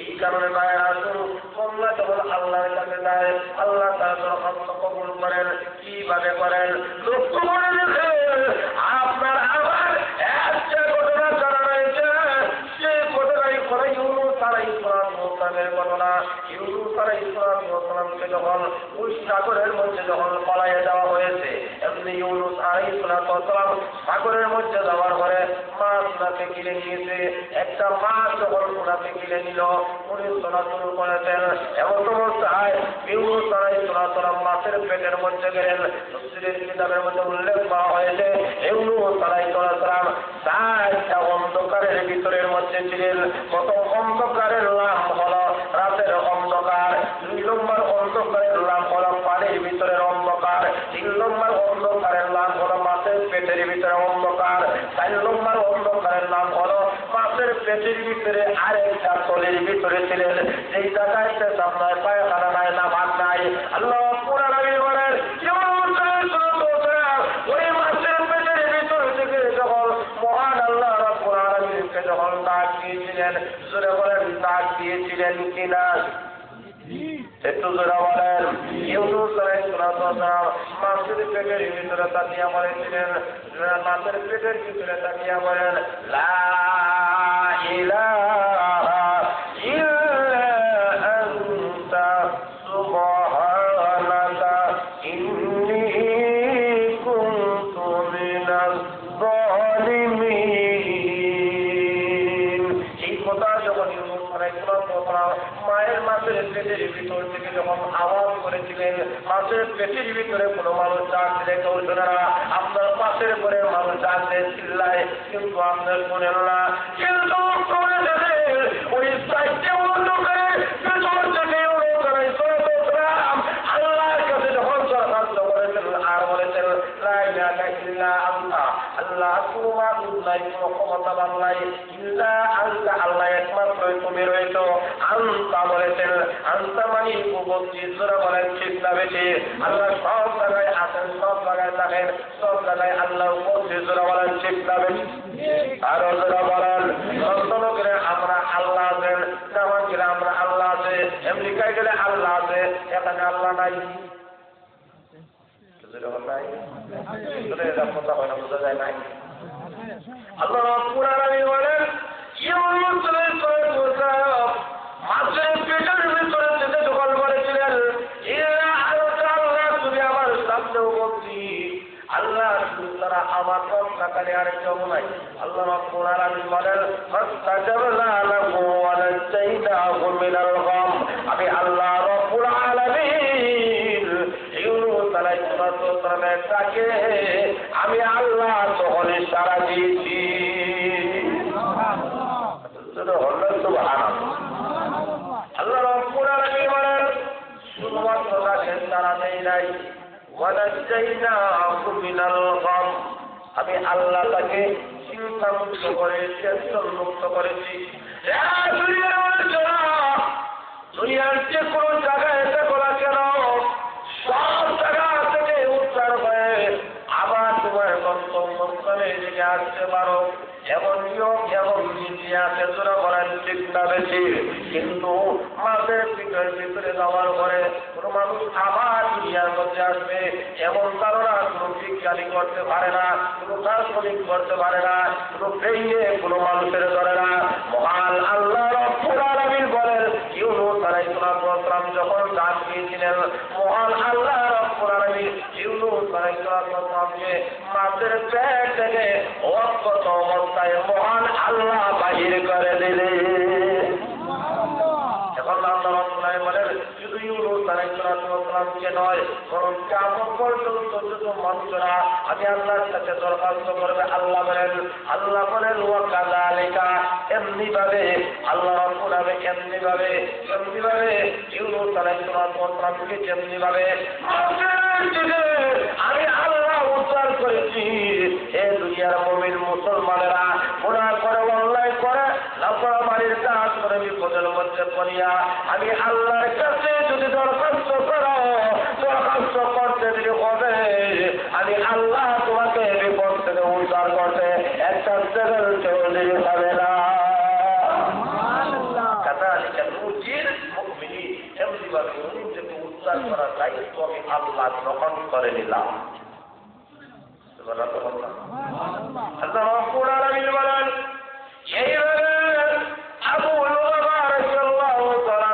এই কারণে মায়েরা তোমরা যখন আল্লাহর কাছে যায়, আল্লাহ তার দরখাস্ত কবুল করেন। কিভাবে করেন? লক্ষ্য করে দেখেন। আপনার আমার একটা ঘটনা জানা রয়েছে, সে ঘটনাই করে ইউনুস আলাইহিস সালামের ঘটনা। ইউনুস আলাইহিস সালামকে যখন ওই সাগরের মধ্যে যখন পলাইয়ে দেওয়া হয়েছে, এমনি ইউনুস আলাইহিস সালাম সাগরের মধ্যে যাওয়ার পরে মাছ ওনাকে কিনে নিয়েছে। একটা মাছ যখন ওনাকে কিনে নিল, উনি চলা শুরু করেছেন। এমন অবস্থায় ইউনুস আলাইহিস সালাম মাছের পেটের মধ্যে গেলেন। তাফসীরের কিতাবের মধ্যে উল্লেখ করা হয়েছে ইউনুস আলাইহিস সালাম 4টা অন্ধকারের ভিতরের মধ্যে ছিলেন। প্রথম অন্ধকারের নাম হলো রাতের অন্ধকার, 2 নম্বর অন্ধকারের নাম হলো পানির ভিতরের অন্ধকার, 3 নম্বর অন্ধকারের নাম হলো মাছের পেটের ভিতরে অন্ধকার, 4 নম্বর অন্ধকারের নাম হলো মাছের পেটের ভিতরে আরেকটা তলের ভিতরে ছিলেন, যেই জায়গায় পেশাব নাই, পায়খানা নাই, নামাজ নাই। আল্লাহ পুরা নবী বলেন ওই মাছের পেটের ভিতর থেকে যখন মহান আল্লাহ রাব্বুল আলামিনকে যখন ডাক দিয়েছিলেন, জোরে বলেন ডাক দিয়েছিলেন কিনা? একটু জোরে বলেন। ইউনুস আলাইহিস সালাম মাছের পেটের ভিতরে তাকিয়া বলেছিলেন, মাছের পেটের ভিতরে তাকিয়া বলেন লা ইলাহা ইল্লা আনতা সুবহানাকা ইন্নী কুনতু মিনাজ জালিমিন। এই কথা যখন ইউনুস আলাইহিস সালাম মায়ের মাছের পেটের ভিতর থেকে যখন আওয়াজ করেছিলেন, মাছের পেটের ভিতরে কোনো মানুষ ডাকলে কেউ শোনে না, আপনার পাশের করে মানুষ ডাকলে চিল্লায়, কিন্তু আপনার শোনেন না। কিন্তু ওই সাইডে বন্ধ করে আল্লাহর কাছে যখন দরখাস্ত করেছেন আর বলেছেন লা ইলাহা ইল্লা আনতা, আল্লাহ তোমার নাই কোনো ক্ষমতাবান নাই, ইল্লা আনতা, আল্লাহ একমাত্র তুমি রয়েছো। আনতা বলেছেন, আনতা মানে উপস্থিত, যারা বলেন ঠিক না বেশি? আল্লাহ সব জায়গায় আছেন, সব জায়গায় থাকেন, সব জায়গায় আল্লাহ উপস্থিত, যারা বলেন ঠিক না বেশি? আরো যারা বলেন সন্তান গেলে আমরা আল্লাহ আছেন, নামাজ গেলে আমরা আল্লাহ আছে, আমেরিকায় গেলে আল্লাহ আছে, এখানে আল্লাহ নাই। আল্লাহ রাব্বুল আলামিন বলেন ইউনুস আলাইহিস সালাম মাছের পেটের ভিতরে থেকে যখন বলেছিলেন ইয়া আল্লাহ তুমি আমার সামনে উপস্থিত, আল্লাহ তারা আমার কানে আর কেউ নাই। আল্লাহ রাব্বুল আলামিন বলেন ফাস্তাজাবনা লাহু ওয়া নাজাইনাহু মিনাল গাম, আমি আল্লাহ রাব্বুল আলামিন ইউনুস আলাইহিস সালামের ডাকে আমি আল্লাহ তখন সাড়া দিয়েছি। সুবহানাল্লাহ। আল্লাহ রাব্বুল আলামিন বলেন নাই ওয়ানাজাইনাহু মিনাল গাম আমি আল্লাহ তাকে চিন্তা মুক্ত করে টেনশন মুক্ত করেছি দুনিয়ার যে কোনো জায়গায় এসে বলা কেন সব জায়গা থেকে উদ্ধার হয়ে আবার তোমার গন্তব্যস্থলে দিকে আসতে পারো এমন নিয়ম এমন নীতি আছে তোরা বলেন ঠিক না বেশি কিন্তু আমাদের ভিতরে যাওয়ার পরে কোনো মানুষ আবার দুনিয়ার মধ্যে আসবে এমন ধারণা কোনো বিজ্ঞানী করতে পারে না কোনো দার্শনিক করতে পারে না কোনো ব্রেইনে কোনো মানুষের ধরে না মহান আল্লাহ রাব্বুল আলামিন বলেন ইউনূস আলাইহিস সালাম যখন ডাক দিয়েছিলেন মহান আল্লাহ রাব্বুল আলামিন ইউনূস আলাইহিস সালামকে মাছের পেট থেকে অজ্ঞাত অবস্থায় মহান আল্লাহ বাহির করে দিলেন এখন আল্লাহ রাব্বুল আলামিন বলেন শুধু ইউনূস আলাইহিস সালামকে নয় বরং কিয়ামত পর্যন্ত যত মানুষরা আমি আল্লাহর কাছে দরখাস্ত করবে আল্লাহ বলেন ওয়া কাযালিকা এমনি ভাবে আল্লাহ রাব্বুল আলামিন এমনি ভাবে ইউনূস আলাইহিস সালামকে যেমনি ভাবে আমি আল্লাহ উদ্ধার করেছি এই দুনিয়ার মুমিন মুসলমানেরা গুনাহ করে অন্যায় করে নাফরমানির কাজ করে বিপদের মধ্যে পড়িয়া আমি আল্লাহর কাছে যদি দরখাস্ত করো দরখাস্ত করতে দিলে হবে আমি আল্লাহ তোমাকে বিপদ থেকে উদ্ধার করতে একটা সেকেন্ড চলে যাবে না কাযালিকা নুজিল মুমিনিন এমনি ভাবে মুমিনদেরকে উদ্ধার করার দায়িত্ব আমি আল্লাহ গ্রহণ করে নিলাম আল্লাহ রাব্বুল আলামিন বলেন এইভাবে আবু লুবাবা রাদিয়াল্লাহু তাআলা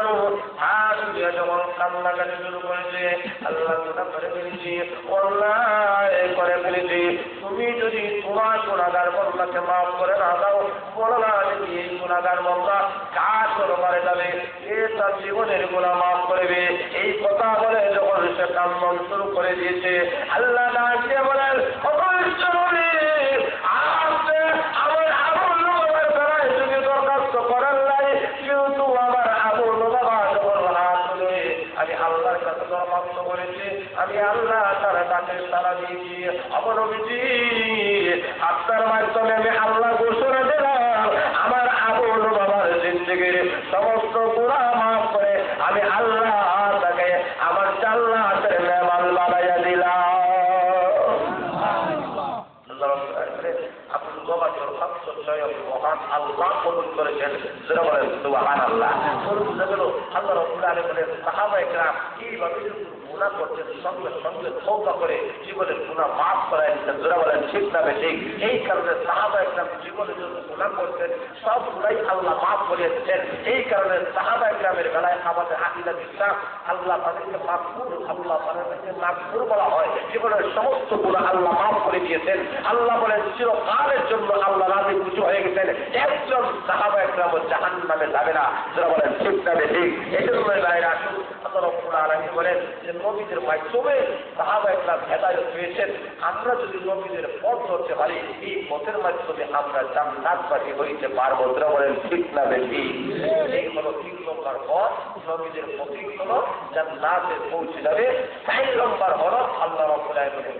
যখন কান্নাকাটি শুরু করেছে আল্লাহ গুনাহ করে ফেলেছি অন্যায় করে ফেলেছি তুমি যদি তোমার গুনাহগার বান্দাকে মাফ করে না দাও বলো না যে এই গুনাহগার বান্দা কার দরবারে যাবে এ তার জীবনের গুনাহ মাফ করবে এই কথা বলে যখন সে কান্না শুরু করে দিয়েছে আল্লাহ ডাকে বলেন অবশ্যই আপনি আমার আবু লুবাবার দ্বারা যদি দরখাস্ত করেন নাই কিন্তু আমার আবু লুবাবা আমি আল্লাহর কাছে দরখাস্ত করেছি আমি আল্লাহ তারা তাকে সারা দিয়েছি অবনবীজি আপনার মাধ্যমে আমি আল্লাহ ঘোষণা দিলাম আমার আবু লুবাবার জিন্দেগির সমস্ত গুনাহ মাফ করে আমি আল্লাহ তাকে আমার জান্নাতের মেহমান বানাইয়া দিলাম মহান আল্লাহ কবুল করেছেন যারা বলেন সুবহানাল্লাহ আল্লাহ রাব্বুল আলামিন বলেন সাহাবায়ে কেরাম এইভাবে গুনাহ করতেন সঙ্গে সঙ্গে তওবা করে জীবনের গুনাহ মাফ করায় দিতেন যারা বলেন ঠিক না ঠিক এই কারণে সাহাবায়ে কেরাম জীবনে যত গুনাহ করতেন সব গুনাহ আল্লাহ মাফ করে দিতেন এই কারণে সাহাবায়ে কেরামের বেলায় আমাদের আকীদা বিশ্বাস আল্লাহ তাদেরকে মাগফুর আল্লাহ তাদেরকে মাগফুর বলা হয় জীবনের সমস্ত গুনাহ আল্লাহ মাফ করে দিয়েছেন আল্লাহ বলেন চিরকালের জন্য আল্লাহ রাজি খুশি হয়ে গেছেন একজন সাহাবায়ে কেরাম জাহান্নামে যাবে না যারা বলেন ঠিক না ঠিক এজন্য বাইরে আসুন আল্লাহ রাব্বুল আলামিন বলেন যে নবীদের মাধ্যমে সাহাবায়ে কেরাম হেদায়েত পেয়েছেন আমরা যদি নবীদের পথ ধরতে পারি এই পথের মাধ্যমে আমরা জান্নাতবাসী হইতে পারবো যারা বলেন ঠিক না বেশি এই হলো 3 নম্বর পথ নবীদের পথই হলো জান্নাতে পৌঁছে যাবে 4 নম্বর হলো আল্লাহ রাব্বুল আলামিন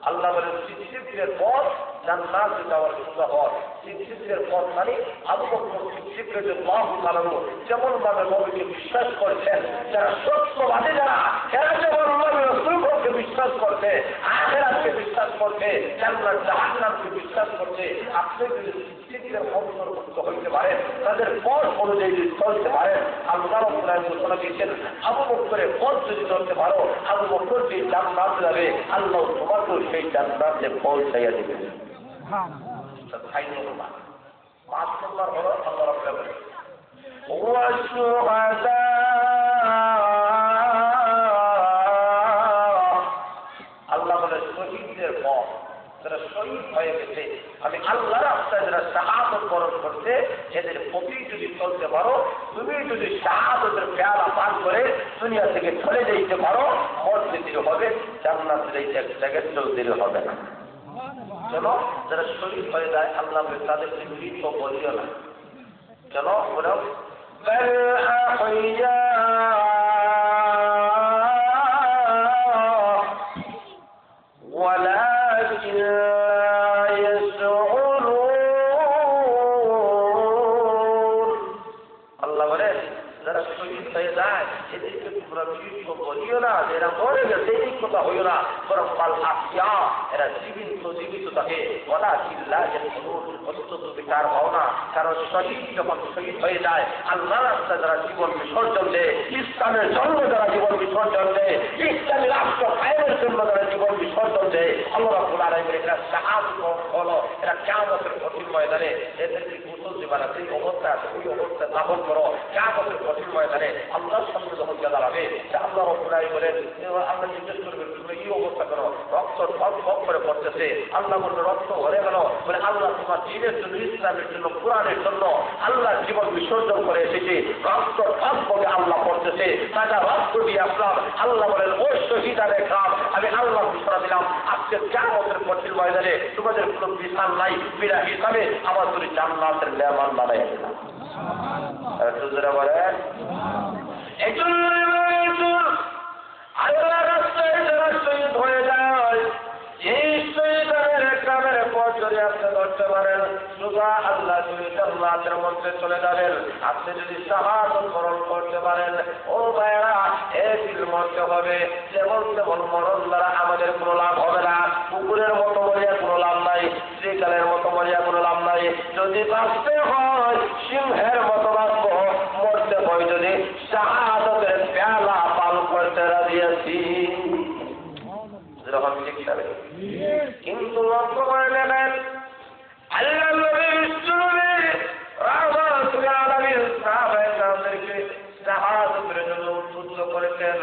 আল্লাহ বলেন সিদ্দিকের পথ জান্নাতে যাওয়ার সুযোগ হয় সিদ্দিকের পথ মানে আবু বকর সিদ্দিক রাদিয়াল্লাহু তাআলা যেমন ভাবে নবীকে বিশ্বাস করেছেন যারা সত্যবাদী যারা এরা যেমন নবী রাসূলকে বিশ্বাস করতে আখিরাতকে বিশ্বাস করতে জান্নাত জাহান্নামকে বিশ্বাস করতে আপনি যদি সিদ্দিকের অন্তর্ভুক্ত হইতে পারেন তাদের পথ অনুযায়ী যদি চলতে পারেন আল্লাহ রাব্বুল আলামিন ঘোষণা দিয়েছেন আবু বকরের পথ যদি চলতে পারো আবু বকর যে জান্নাতে যাবে আল্লাহ তোমাকেও সেই জান্নাতে পৌঁছাইয়া দিবেন পাঁচ নম্বর হলো আল্লাহ রাব্বুল আলামিন আল্লাহ বলে শহীদদের পথ যারা শহীদ হয়ে গেছে আমি আল্লাহ রাস্তায় যারা শাহাদত বরণ করছে এদের প্রতি যদি চলতে পারো তুমি যদি শাহাদতের পেয়ালা পান করে দুনিয়া থেকে চলে যেতে পারো মরতে দিলে হবে জান্নাতে যাইতে এক জায়গায় চলতে হবে না কেন? যারা শহীদ হয়ে যায় আল্লাহ তাদেরকে মৃত বলিও না। কেন? ওরা আল্লাহ বলেন যারা শহীদ হয়ে যায় এদেরকে তোমরা মৃত বলিও না, এরা মরে গেছে এই কথা হইও না, বরং এরা জীবিত থাকে। ওরা চিল্লা বিচার হও না, কারণ শহীদ যখন শহীদ হয়ে যায় আল্লাহ রাস্তায় যারা জীবন বিসর্জন দেয়, ইসলামের জন্য যারা জীবন বিসর্জন দেয়, ইসলামী রাষ্ট্র কায়েমের জন্য যারা জীবন বিসর্জন দেয়, আল্লাহ রাব্বুল আলামিন এরা শাহাদাত হলো, এরা কিয়ামতের কঠিন ময়দানে এদেরকে গোসল দিবা না, সেই অবস্থা আছে ওই অবস্থায় দাফন করো। কিয়ামতের কঠিন ময়দানে আল্লাহর সামনে যখন গিয়ে দাঁড়াবে আল্লাহ রাব্বুল আলামিন বলেন, আল্লাহ জিজ্ঞেস করবেন তুমি এই অবস্থা করো, রক্ত সব করে পড়তেছে। আল্লাহ বলবে রক্ত ভরে গেল, বলে আল্লাহ তোমার দিনের জন্য, ইসলামের জন্য, কোরআনের জন্য আল্লাহ জীবন বিসর্জন করে এসেছে, রক্ত সবভাবে আল্লাহ পড়তেছে, তারা রক্ত দিয়ে আসলাম। আল্লাহ বলেন ওই শহীদানের কাম আমি আল্লাহ ঘোষণা দিলাম, আজকে কিয়ামতের কঠিন ময়দানে তোমাদের কোনো বিধান নাই, বিনা হিসাবে আমার তুমি জান্নাতের মেহমান বানাইয়া দিলাম। বলেন এই জন্য আল্লাহ রাস্তায় যারা শহীদ হয়ে যায়, এই শহীদের কামের পর যদি আপনি ধরতে পারেন সুজা আল্লাহ যদি জান্নাতের মধ্যে চলে যাবেন। আপনি যদি শাহাদাত বরণ করতে পারেন, ও ভাইরা এই দিল মরতে হবে, যেমন তেমন মরণ দ্বারা আমাদের কোনো লাভ হবে না। কুকুরের মতো মরিয়া কোনো লাভ নাই, শ্রীকালের মতো মরিয়া কোনো লাভ নাই। যদি বাঁচতে হয় সিংহের মতো বাঁচব, মরতে হয় যদি শাহাদাতের পেয়ালা পান করতে রাজি আছি। কিন্তু লক্ষ্য করে নেবেন আল্লাহ নবী সাহাবায়ে-কেরামদেরকে শাহাদাতের জন্য উদ্বুদ্ধ করেছেন।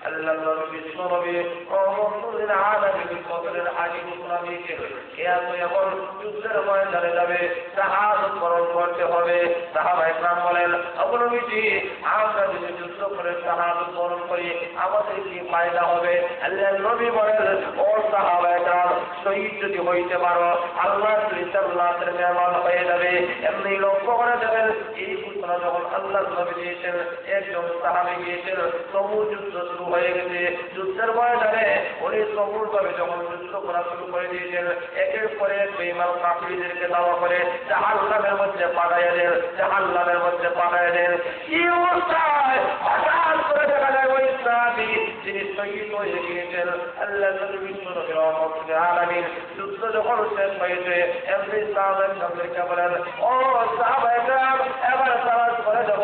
আল্লাহ নবী বিশ্বনবী রহমতুল আলামিন বদরের আগে ঘোষণা দিয়েছেন এত এমন যুদ্ধের ময়দানে যাবে শাহাদাত বরণ করতে হবে। সাহাবায়ে-কেরাম বলেন আবু নবীজি আমরা যদি যুদ্ধ করে শাহাদাত বরণ করি আমাদের কি ফায়দা হবে? আল্লাহ নবী বলেন ও সাহাবায়ে-কেরাম শহীদ যদি হইতে পারো আল্লাহ জান্নাতের মেহমান হয়ে যাবে। এমনি লক্ষ্য করে যাবেন এই ঘোষণা যখন আল্লাহ নবী দিয়েছেন একজন সাহাবী গিয়েছেন, তবুও যুদ্ধ শুরু হয়ে গেছে। যুদ্ধের ময়দানে উনি সফলভাবে যখন যুদ্ধ করা শুরু করে দিয়েছেন, একের পরে বেঈমান কাফিরদেরকে দাওয়া করে জাহান্নামের মধ্যে পাঠাইয়া দেন, জাহান্নামের মধ্যে পাঠাইয়া দেন। এই অবস্থায় হঠাৎ করে দেখা যায় ওই সাহাবী যিনি শহীদ হয়ে গিয়েছেন আল্লাহ নবী বিশ্বনবী রহমতুল আলামিন যুদ্ধ যখন শেষ হয়েছে এমনি সাহাবায়ে-কেরামদেরকে বলেন ও সাহাবায়ে-কেরাম এবার সালাত করে যাব।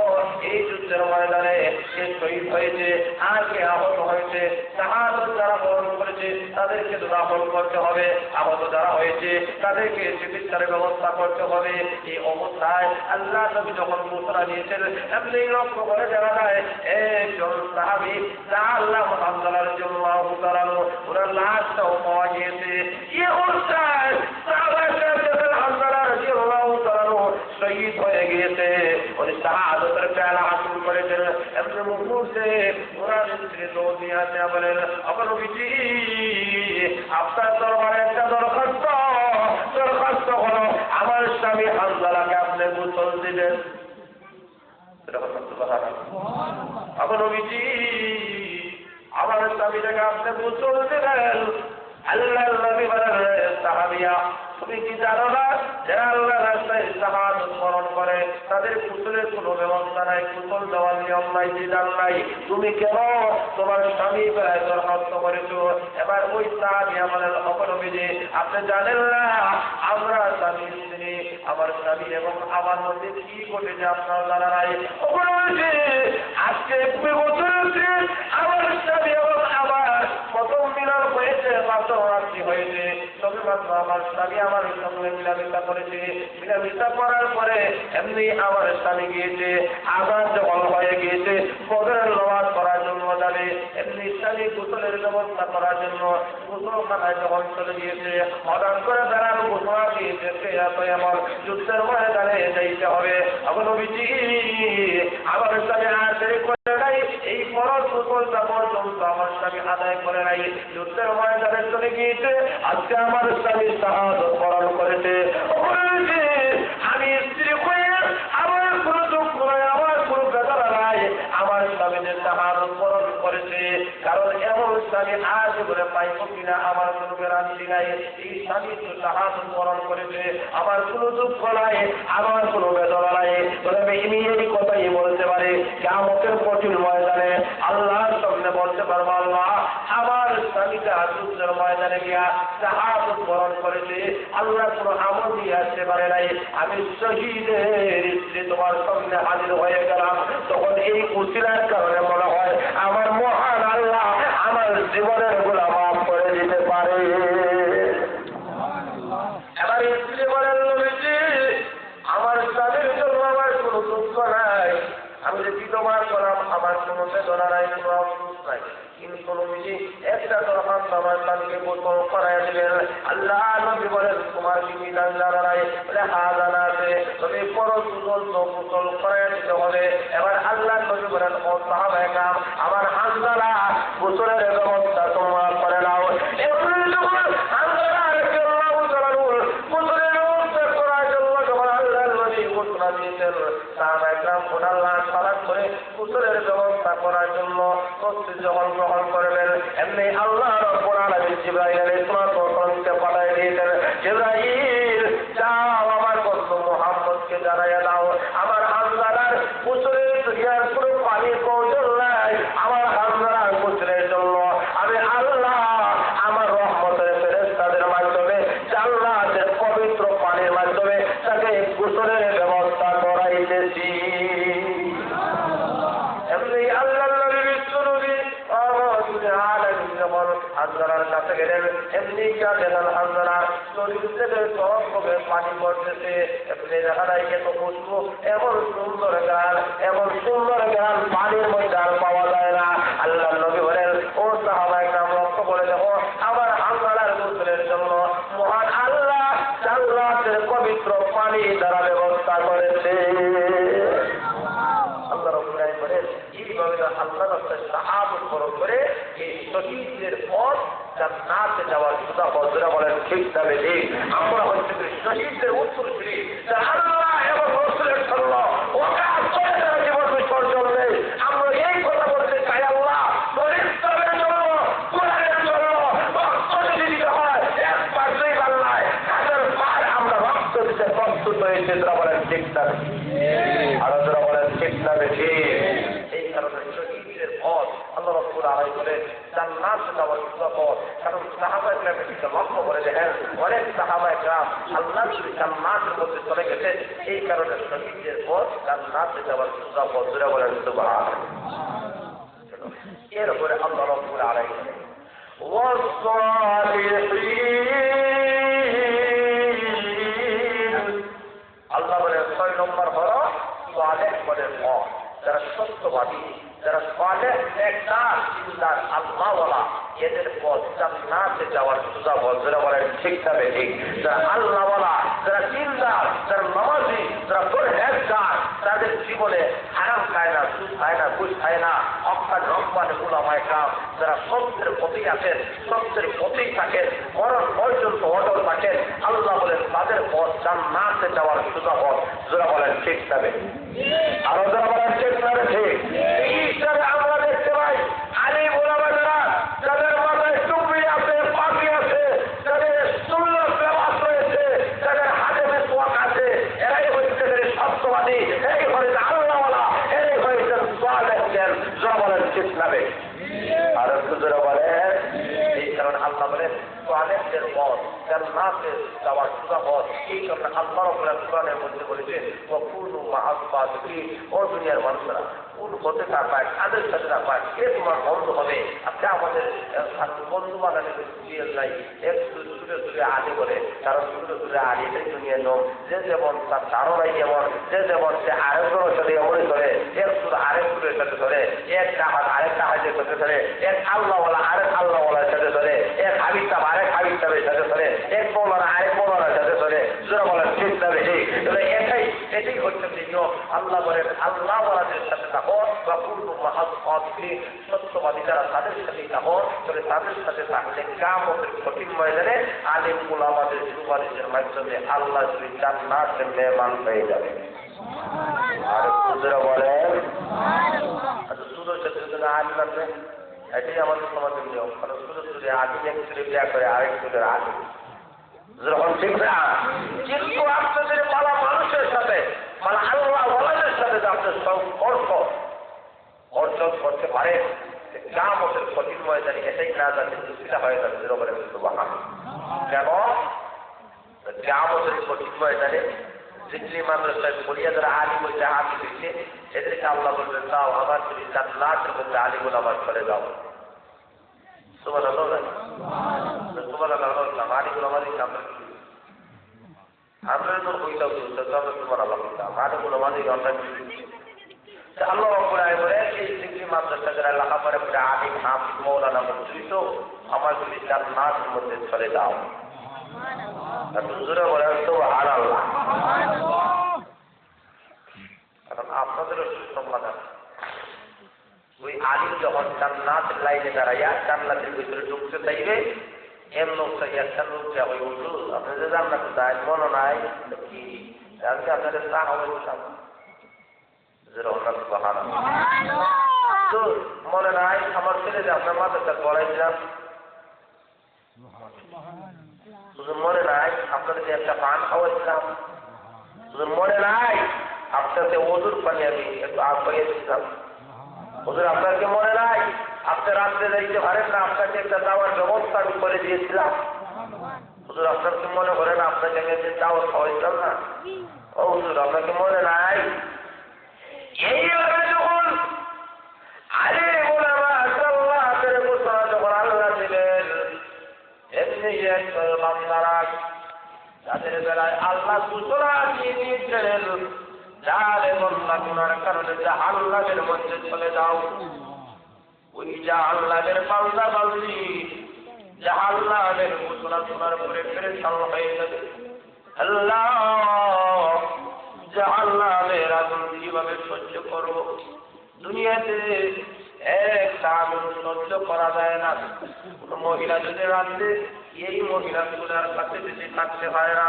এই যুদ্ধের ময়দানে কে শহীদ হয়েছে আর কে আহত হয়েছে, শাহাদাত যারা বরণ করেছে তাদেরকে দাফন করতে হবে, আহত যারা হয়েছে তাদেরকে চিকিৎসার ব্যবস্থা করতে হবে। এই অবস্থায় আল্লাহ নবী যখন ঘোষণা দিয়েছেন এমনি লক্ষ্য করে জানা যায় একজন সাহাবী যা আল্লাহ হামদালার জন্য উতারানো ওনার লাশটাও পাওয়া গিয়েছে। এই অবস্থায় শহীদ হয়ে গিয়েছে, উনি শাহাদাতের পেয়ালা হাসিল করেছেন। এমনি মুহূর্তে ওনার স্ত্রী দৌড়িয়ে আসে বলেন আবু নবীজি আপনার দরবারে একটা দরখাস্ত হলো আমার স্বামী হামজালাকে আপনি গোসল দিবেন। আবু নবীজি আমার স্বামীটাকে আপনি গোসল দিবেন। আল্লাহ নবী বলেন সাহাবিয়া তুমি কি জানো না যারা আল্লাহ রাস্তায় শাহাদাত বরণ করে তাদের গোসলের কোনো ব্যবস্থা নাই, গোসল দেওয়ার নিয়ম নাই, বিধান নাই। তুমি কেন তোমার স্বামী বেলায় দরখাস্ত করেছো? এবার ওই সাহাবিয়া বলেন আবু নবীজি আপনি জানেন না আমরা স্বামী স্ত্রী, আমার স্বামী এবং আমার মধ্যে কি ঘটেছে আপনার জানা নাই। আবু নবীজি আজকে 2 বছর আমার স্বামী এবং আমার প্রথম মিলন হয়েছে, মাত্র রাত্রি হয়েছে, তবে মাত্র আমার স্বামী আমার সঙ্গে মিলামিশা করেছে। মিলামিশা করার পরে এমনি আমার স্বামী গিয়েছে, আবার যখন হয়ে গিয়েছে বদরের নামাজ পড়ার জন্য যাবে, এমনি স্বামী গোসলের ব্যবস্থা করার জন্য গোসলখানায় যখন চলে গিয়েছে হঠাৎ করে বেড়ার ঘোষণা দিয়েছে এমন যুদ্ধের ময়দানে যাইতে হবে। আবু নবীজি আমার স্বামী আর দেরি করে নাই, এই ফরজ গোসলটা পর্যন্ত আমার আমার স্বামী আদায় করে নাই, যুদ্ধের ময়দানে চলে গিয়েছে, আজকে আমার স্বামী শাহাদাত বরণ করেছে। আমি স্ত্রী হয়ে আমার কোনো দুঃখ নাই, আমার কোনো বেদনা নাই, আমার স্বামী যে শাহাদাত বরণ করেছে, কারণ এমন স্বামী আজ বলে পাইব কিনা আমার কোনো গ্যারান্টি নাই। এই স্বামী তো শাহাদাত বরণ করেছে, আমার কোনো দুঃখ নাই, আমার কোনো বেদনা নাই। তবে আমি এই কথাই বলতে পারি, কিয়ামতের কঠিন ময়দানে আল্লাহর সামনে বলতে পারবো, আল্লাহ আমার স্বামীটা যুদ্ধের ময়দানে গিয়া শাহাদাত বরণ করেছে, আল্লাহ কোনো আমল দিয়ে আসতে পারে নাই, আমি শহীদের স্ত্রী তোমার সামনে হাজির হয়ে গেলাম। তখন এই উসিলার কারণে মনে হয় আমার মহান আল্লাহ আমার জীবনের গুলা মাফ করে দিতে পারে। এবার স্ত্রী বলেন, নবীজি আমার স্বামীর জন্য আমার কোনো দুঃখ নাই, আমি যে বিধবা করলাম আমার কোনো বেদনা নাই, কোনো অসুখ নাই, কিন্তু নবীজি একটা দরকার আমার স্বামীকে গোসল করাই দিবেন। আল্লাহ নবী বলেন তোমার কি বিধান জানা নাই? বলে হ্যাঁ জানা আছে, তুমি ফরজ গোসল করাই দিতে হবে। এবার আল্লাহ নবী বলেন ও সাহাবায়ে কেরাম আমার হানজালা গোসলের ব্যবস্থা তোমরা করে নাও। গোসলের ব্যবস্থা করার জন্য প্রস্তুতি যখন গ্রহণ করবেন, এমনি আল্লাহ রাব্বুল আলামিন জিবরাইল আলাইহিস সালামকে পাঠিয়ে দিয়েছেন, জিবরাইল যাও আমার বন্ধু মুহাম্মদকে জানাইয়া দাও আমার হানজালার গোসলের দুনিয়ার কোনো পানির প্রয়োজন নাই, আমার হানজালার গোসলের জন্য আমি আল্লাহ আমার রহমতের ফেরেশতাদের মাধ্যমে জান্নাতের পবিত্র পানির মাধ্যমে তাকে গোসলের ব্যবস্থা করাইতেছি। এমনি আল্লাহ নবী বিশ্বনবী হানজালার কাছে গেলেন, এমনি দেখেন হানজালার শরীর থেকে সব ভাবে পানি পড়তেছে, এমনি দেখা যায় এত খুশবু, এমন সুন্দর গান, এমন সুন্দর গান পানির মধ্যে আর পাওয়া যায় না। আল্লাহ নবী বলেন ও সাহাবায়ে কেরাম লক্ষ্য করে দেখো আমার হানজালার গোসলের জন্য মহান আল্লাহ জান্নাতের পবিত্র পানি দ্বারা ব্যবস্থা করেছে। আল্লাহ রাব্বুল আলামিন বলেন এইভাবে আল্লাহর রাস্তায় শাহাদাত বরণ করে এই শহীদদের পথ জান্নাতে যাওয়ার সুযোগ বন্ধুরা বলেন ঠিক তবে ঠিক। আমরা হচ্ছে শহীদদের উত্তরসূরি, আল্লাহ এবং রাসূলের জন্য ওকাজ করে তারা জীবন বিসর্জন দেয়। আমরা এই কথা বলতে চাই আল্লাহ ইসলামের জন্য, কোরআনের জন্য রক্ত যদি দিতে হয় একবার দুই বাংলায় হাজার বার আমরা রক্ত দিতে প্রস্তুত হয়েছে। তারা বলেন ঠিক তবে আর তারা বলেন ঠিক তবে ঠিক। এই কারণে শহীদের পথ আল্লাহ রাব্বুল আলামিন বলেন জান্নাতে যাওয়ার সুযোগ। কারণ সাহাবায়ে কেরামের দিকে লক্ষ্য করে দেখেন অনেক সাহাবায়ে কেরাম আল্লাহ জান্নাতের মধ্যে চলে গেছেন, এই কারণে শহীদের পথ জান্নাতে যাওয়ার সুযোগ। বন্ধুরা বলেন সুবহানাল্লাহ। এরপরে আল্লাহ রাব্বুল আলামিন আল্লাহ বলেন ৬ নম্বর হলো সালেহ বলেন পথ, যারা সত্যবাদী, যারা সালেহ নেককার দিনদার আল্লাহওয়ালা, এদের পথ জান্নাতে যাওয়ার সুযোগ। যারা বলেন ঠিক তবে ঠিক। যারা আল্লাহওয়ালা, যারা দিনদার, যারা নামাজি, যারা পরহেজগার, তাদের জীবনে হারাম খায় না, সুদ খায় না, ঘুষ খায় না, অক্কাদ রহমানে উলামায়ে কেরাম যারা সত্যের পথেই আছেন, সত্যের পথেই থাকেন, মরণ পর্যন্ত অটল থাকেন, আল্লাহ বলেন তাদের পথ জান্নাতে যাওয়ার সুযোগ। যারা বলেন ঠিক তবে আরো যারা বলেন ঠিক তবে ঠিক। এই হিসাবে আমরা দেখতে পাই আলিম ওলামা যাদের মাথায় টুপি আছে, পাগড়ি আছে, যাদের সুন্নাত লেবাস রয়েছে, যাদের হাতে মিসওয়াক আছে, এরাই হচ্ছে সত্যবাদী, এই হচ্ছে আল্লাহওয়ালা, এরাই হচ্ছে সালেহ। যারা বলেন ঠিক তবে আর যারা বলেন এই কারণে আল্লাহ বলেন সালেহদের পথ জান্নাতে যাওয়ার সুযোগ। এই কারণে আল্লাহ রাব্বুল আলামিন কোরআনের মধ্যে বলেছেন ওয়াকুনু মা'আস সাদিকিন। ও দুনিয়ার মানুষরা কোন পথে থাকবে, কাদের সাথে থাকবে, কে তোমার বন্ধু হবে। আপনি আমাদের বন্ধু বানাতে দিয়ে যাই এক দূরে দূরে আলি বলে, কারণ দূরে দূরে আলি এটাই দুনিয়ার লোক, যে যেমন তার ধারণাই যেমন, যে যেমন সে আরেকজনের সাথে এমনই ধরে, এক সুর আরেক সুরের সাথে ধরে, এক জাহাজ আরেক জাহাজের সাথে ধরে, এক আল্লাহওয়ালা আরেক আল্লাহওয়ালার সাথে ধরে, এক হাবিব সাহেব আরেক হাবিব সাহেবের সাথে ধরে, এক মৌলানা আরেক মৌলানার সাথে ধরে। যারা বলেন ঠিক তবে ঠিক। এটাই হচ্ছে জন্য আল্লাহ বলেন আল্লাহ ওয়ালাদের সাথে থাকো বা পূর্ণ মহাসকে সত্যবাদী যারা তাদের সাথে থাকো, তবে তাদের সাথে থাকলে কিয়ামতের কঠিন ময়দানে আলেম উলামাদের সুপারিশের মাধ্যমে আল্লাহ জান্নাতের মেহমান হয়ে যাবে। আর হুজুরা বলেন সুদূর ক্ষেত্রে আলিম আছে, এটাই আমাদের সমাজের নিয়ম। কারণ সুদূর সুদে আলিম এক সুদে বিয়া করে আরেক সুদের আলিম, যেরকম ঠিক না। কিন্তু আপনাদের পালা মানুষের সাথে মানে আল্লাহ ওয়ালাদের সাথে আপনার সম্পর্ক অর্জন করতে পারে কিয়ামতের কঠিন ময়দানে এটাই না জানলে দুঃখিতা হয়ে যাবে। যেরকম সুবহান কেন কিয়ামতের কঠিন ময়দানে জিকরি মাদ্রাসায় পড়িয়া যারা আলিম হইতে হাত দিচ্ছে এদেরকে আল্লাহ বলবেন দাও আমার যদি জান্নাতের মধ্যে আলিমুল আমার চলে যাও। সুবহানাল্লাহ সুবহানাল্লাহ আলিমুল আমাদের আমরা তো কইতাম আমরা সুবহানাল্লাহ কইতাম আলিমুল আমাদের আমরা আল্লাহ রাব্বুল আলামিন এই জিকরি মাদ্রাসা যারা লেখাপড়া করে আলিম হাফিজ মাওলানা মুফতি তো আমার যদি জান্নাতের মধ্যে চলে যাও। হুজুরা বলেন সুবহানাল্লাহ। কারণ আপনাদেরও সুসংবাদ আছে, ওই আলিম যখন জান্নাতের লাইনে দাঁড়াইয়া জান্নাতের ভিতরে ঢুকতে চাইবে এম লোক একটা লোক যাবে হুজুর আপনি যে জান্নাতে যায় মনে নাই কি আজকে আপনাদের চা হয়েছিলাম তো মনে নাই আমার ছেলে যে আপনার মাথাটা পড়াইছিলাম, মনে নাই আপনাদেরকে একটা পান খাওয়াচ্ছিলাম, মনে নাই আপনাকে ওজুর পানি আমি একটু আগ পাইয়েছিলাম, হুজুর আপনাকে মনে নাই আপনি রাত্রে যাইতে পারেন না আপনাকে একটা দাওয়ার ব্যবস্থা আমি করে দিয়েছিলাম, হুজুর আপনাকে মনে করেন আপনাকে আমি যে দাওয়ার খাওয়াইছিলাম না, ও হুজুর আপনাকে মনে নাই। এইভাবে যখন আরে ওলামা আল্লাহের ঘোষণা যখন আল্লাহ দিলেন এমনি বান্দারা যাদের বেলায় আল্লাহ ঘোষণা দিয়ে দিয়েছিলেন যারে বন্যা গুনার কারণে জাহান্নামের মধ্যে চলে যাও, ওই জাহান্নামের বান্দা বান্দি জাহান্নামের ঘোষণা শোনার পরে পেরেশান হয়ে যাবে। আল্লাহ জাহান্নামের আগুন কিভাবে সহ্য করব? দুনিয়াতে একটা আগুন সহ্য করা যায় না। কোন মহিলা যদি রাঁধে এই মহিলা চুলার কাছে বেশি থাকতে হয় না,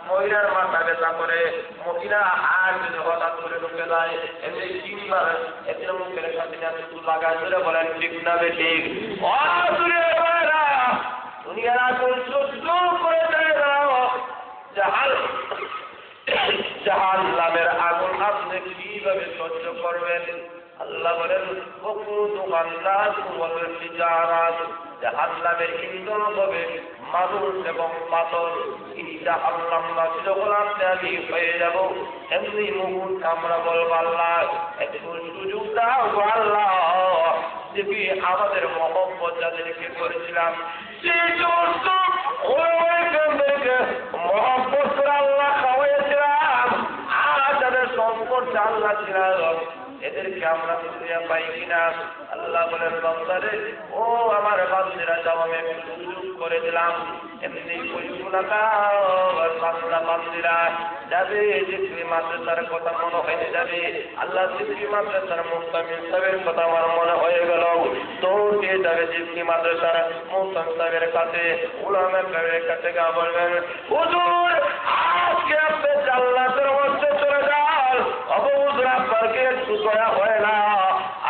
মহিলার মাথা ব্যথা করে, মহিলা হাত যদি হঠাৎ করে ঢুকে যায় এমনি তিনবার একটা মুখের কাছে লাগায় ধরে বলেন ঠিক না বেঠিক? দুনিয়ার আগুন সহ্য করে দেয় না, জাহান্নামের আগুন আপনি কিভাবে সহ্য করবেন? আল্লাহ বলেন জাহান্নামের ইন্ধন হবে মানুষ এবং পাথর। এই জাহান্নামবাসী যখন আপনি হয়ে যাব এমনি মুহূর্তে আমরা বলবো আল্লাহ একটু সুযোগ দাও আল্লাহ, দেখি আমাদের মহব্বত যাদেরকে করেছিলাম সেই সমস্ত মহব্বত আল্লাহ খাওয়াইছিলাম আর যাদের সম্পদ আল্লাহ ছিলাম এদেরকে আমরা খুঁজে পাই কিনা? আল্লাহ বলেন বান্দারে ও আমার বান্দিরা যাও আমি একটু সুযোগ করে দিলাম, এমনি বান্দা বান্দিরা যাবে জিকরি মাদ্রাসার কথা মনে হয়ে যাবে, আল্লাহ জিকরি মাদ্রাসার মুহতামিম সাহেবের কথা আমার মনে হয়ে গেল, দৌড়ে যাবে জিকরি মাদ্রাসার মুহতামিম সাহেবের কাছে, উলামা সাহেবের কাছে গা বলবেন হুজুর আজকে আপনি জান্নাতের মধ্যে চলে যান, আবু হুজুর আপনাকে একটু দয়া হয় না,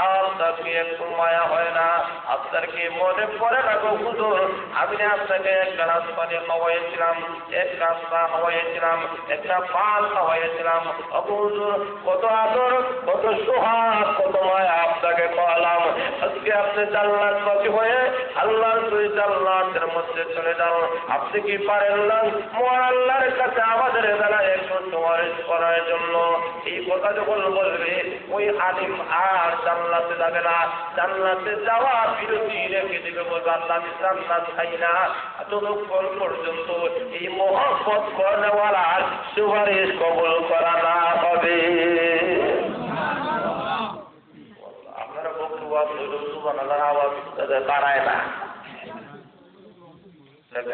আপনাকে একটু মায়া হয় না, আপনাকে মনে পড়ে না গো হুজুর আমি আপনাকে এক গ্লাস পানি খাওয়াইছিলাম, এক গ্লাস চা খাওয়াইছিলাম, একটা পান খাওয়াইছিলাম, আবু হুজুর কত আদর কত সোহাগ কত মায়া আপনাকে খাওয়ালাম, আজকে আপনি জান্নাতবাসী হয়ে আল্লাহর দুই জান্নাতের মধ্যে চলে যান, আপনি কি পারেন না মহান আল্লাহর কাছে আমাদের বেলায় একটু সুপারিশ করার জন্য? এই কথা যখন বলবে ওই আলিম আর জান্নাতে যাবে না, জান্নাতে যাওয়া বিরতি রেখে দেবে, আল্লাহ আমি জান্নাত খাই না ততক্ষণ পর্যন্ত এই মহব্বত করেওয়ালার সুপারিশ কবুল করা না হবে। আপনারা আওয়াজ দাঁড়ায় না,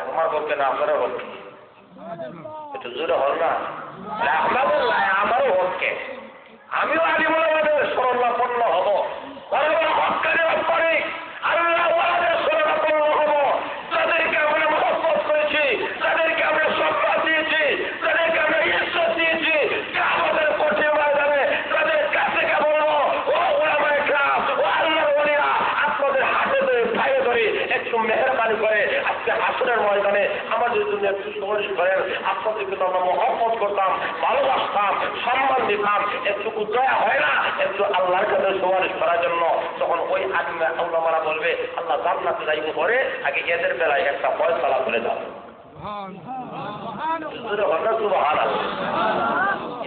আমার পক্ষে না আপনারা পক্ষে একটু জোরে হল না, আমারও পক্ষে আমিও আলিমুল আমাদের শরণাপন্ন হব, হকানি রব্বানি আল্লাহ ওয়ালাদের শরণাপন্ন হব, যাদেরকে আমরা মহব্বত করেছি, যাদেরকে আমরা সম্মান দিয়েছি, যাদেরকে আমরা ইজ্জত দিয়েছি, আমাদের কঠিন ময়দানে তাদের কাছে কে বলবো, ও ওলামায়ে কেরাম, ও আল্লাহর ওলিরা, আপনাদের হাতে ধরে পায়ে ধরে একটু মেহেরবানি করে আজকে হাসরের ময়দানে আমাদের জন্য একটু সুপারিশ করেন। আপনাদেরকে তো আমরা মহব্বত করতাম, ভালোবাসতাম, সম্মান দিতাম, একটু দয়া হয় না একটু আল্লাহর কাছে সুপারিশ করার জন্য? তখন ওই আলিম ওলামারা বলবে আল্লাহ জান্নাতে যাইব করে আগে এদের বেলায় একটা ফয়সালা করে দাও।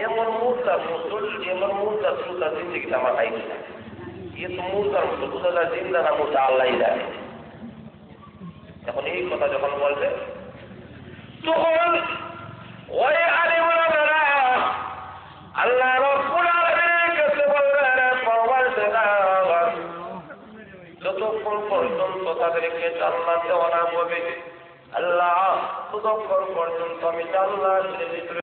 এমন মুহূর্তার মতো এমন মুহূর্তার শ্রোতা জিন্দিগিতে আমার খাইতে না, এ তো মুহূর্তার মতো বোঝা যায় জিন্দা না মুহূর্তে আল্লাহ জানে। এখন এই কথা যখন বলবে তখন ওই আলিম ওলামারা আল্লাহ রাব্বুল আলামিনের কাছে বলবেন, পরওয়ারদিগার, যতক্ষণ পর্যন্ত তাদেরকে জান্নাত দেওয়া না হবে, আল্লাহ ততক্ষণ পর্যন্ত আমি জান্নাতের ভিতরে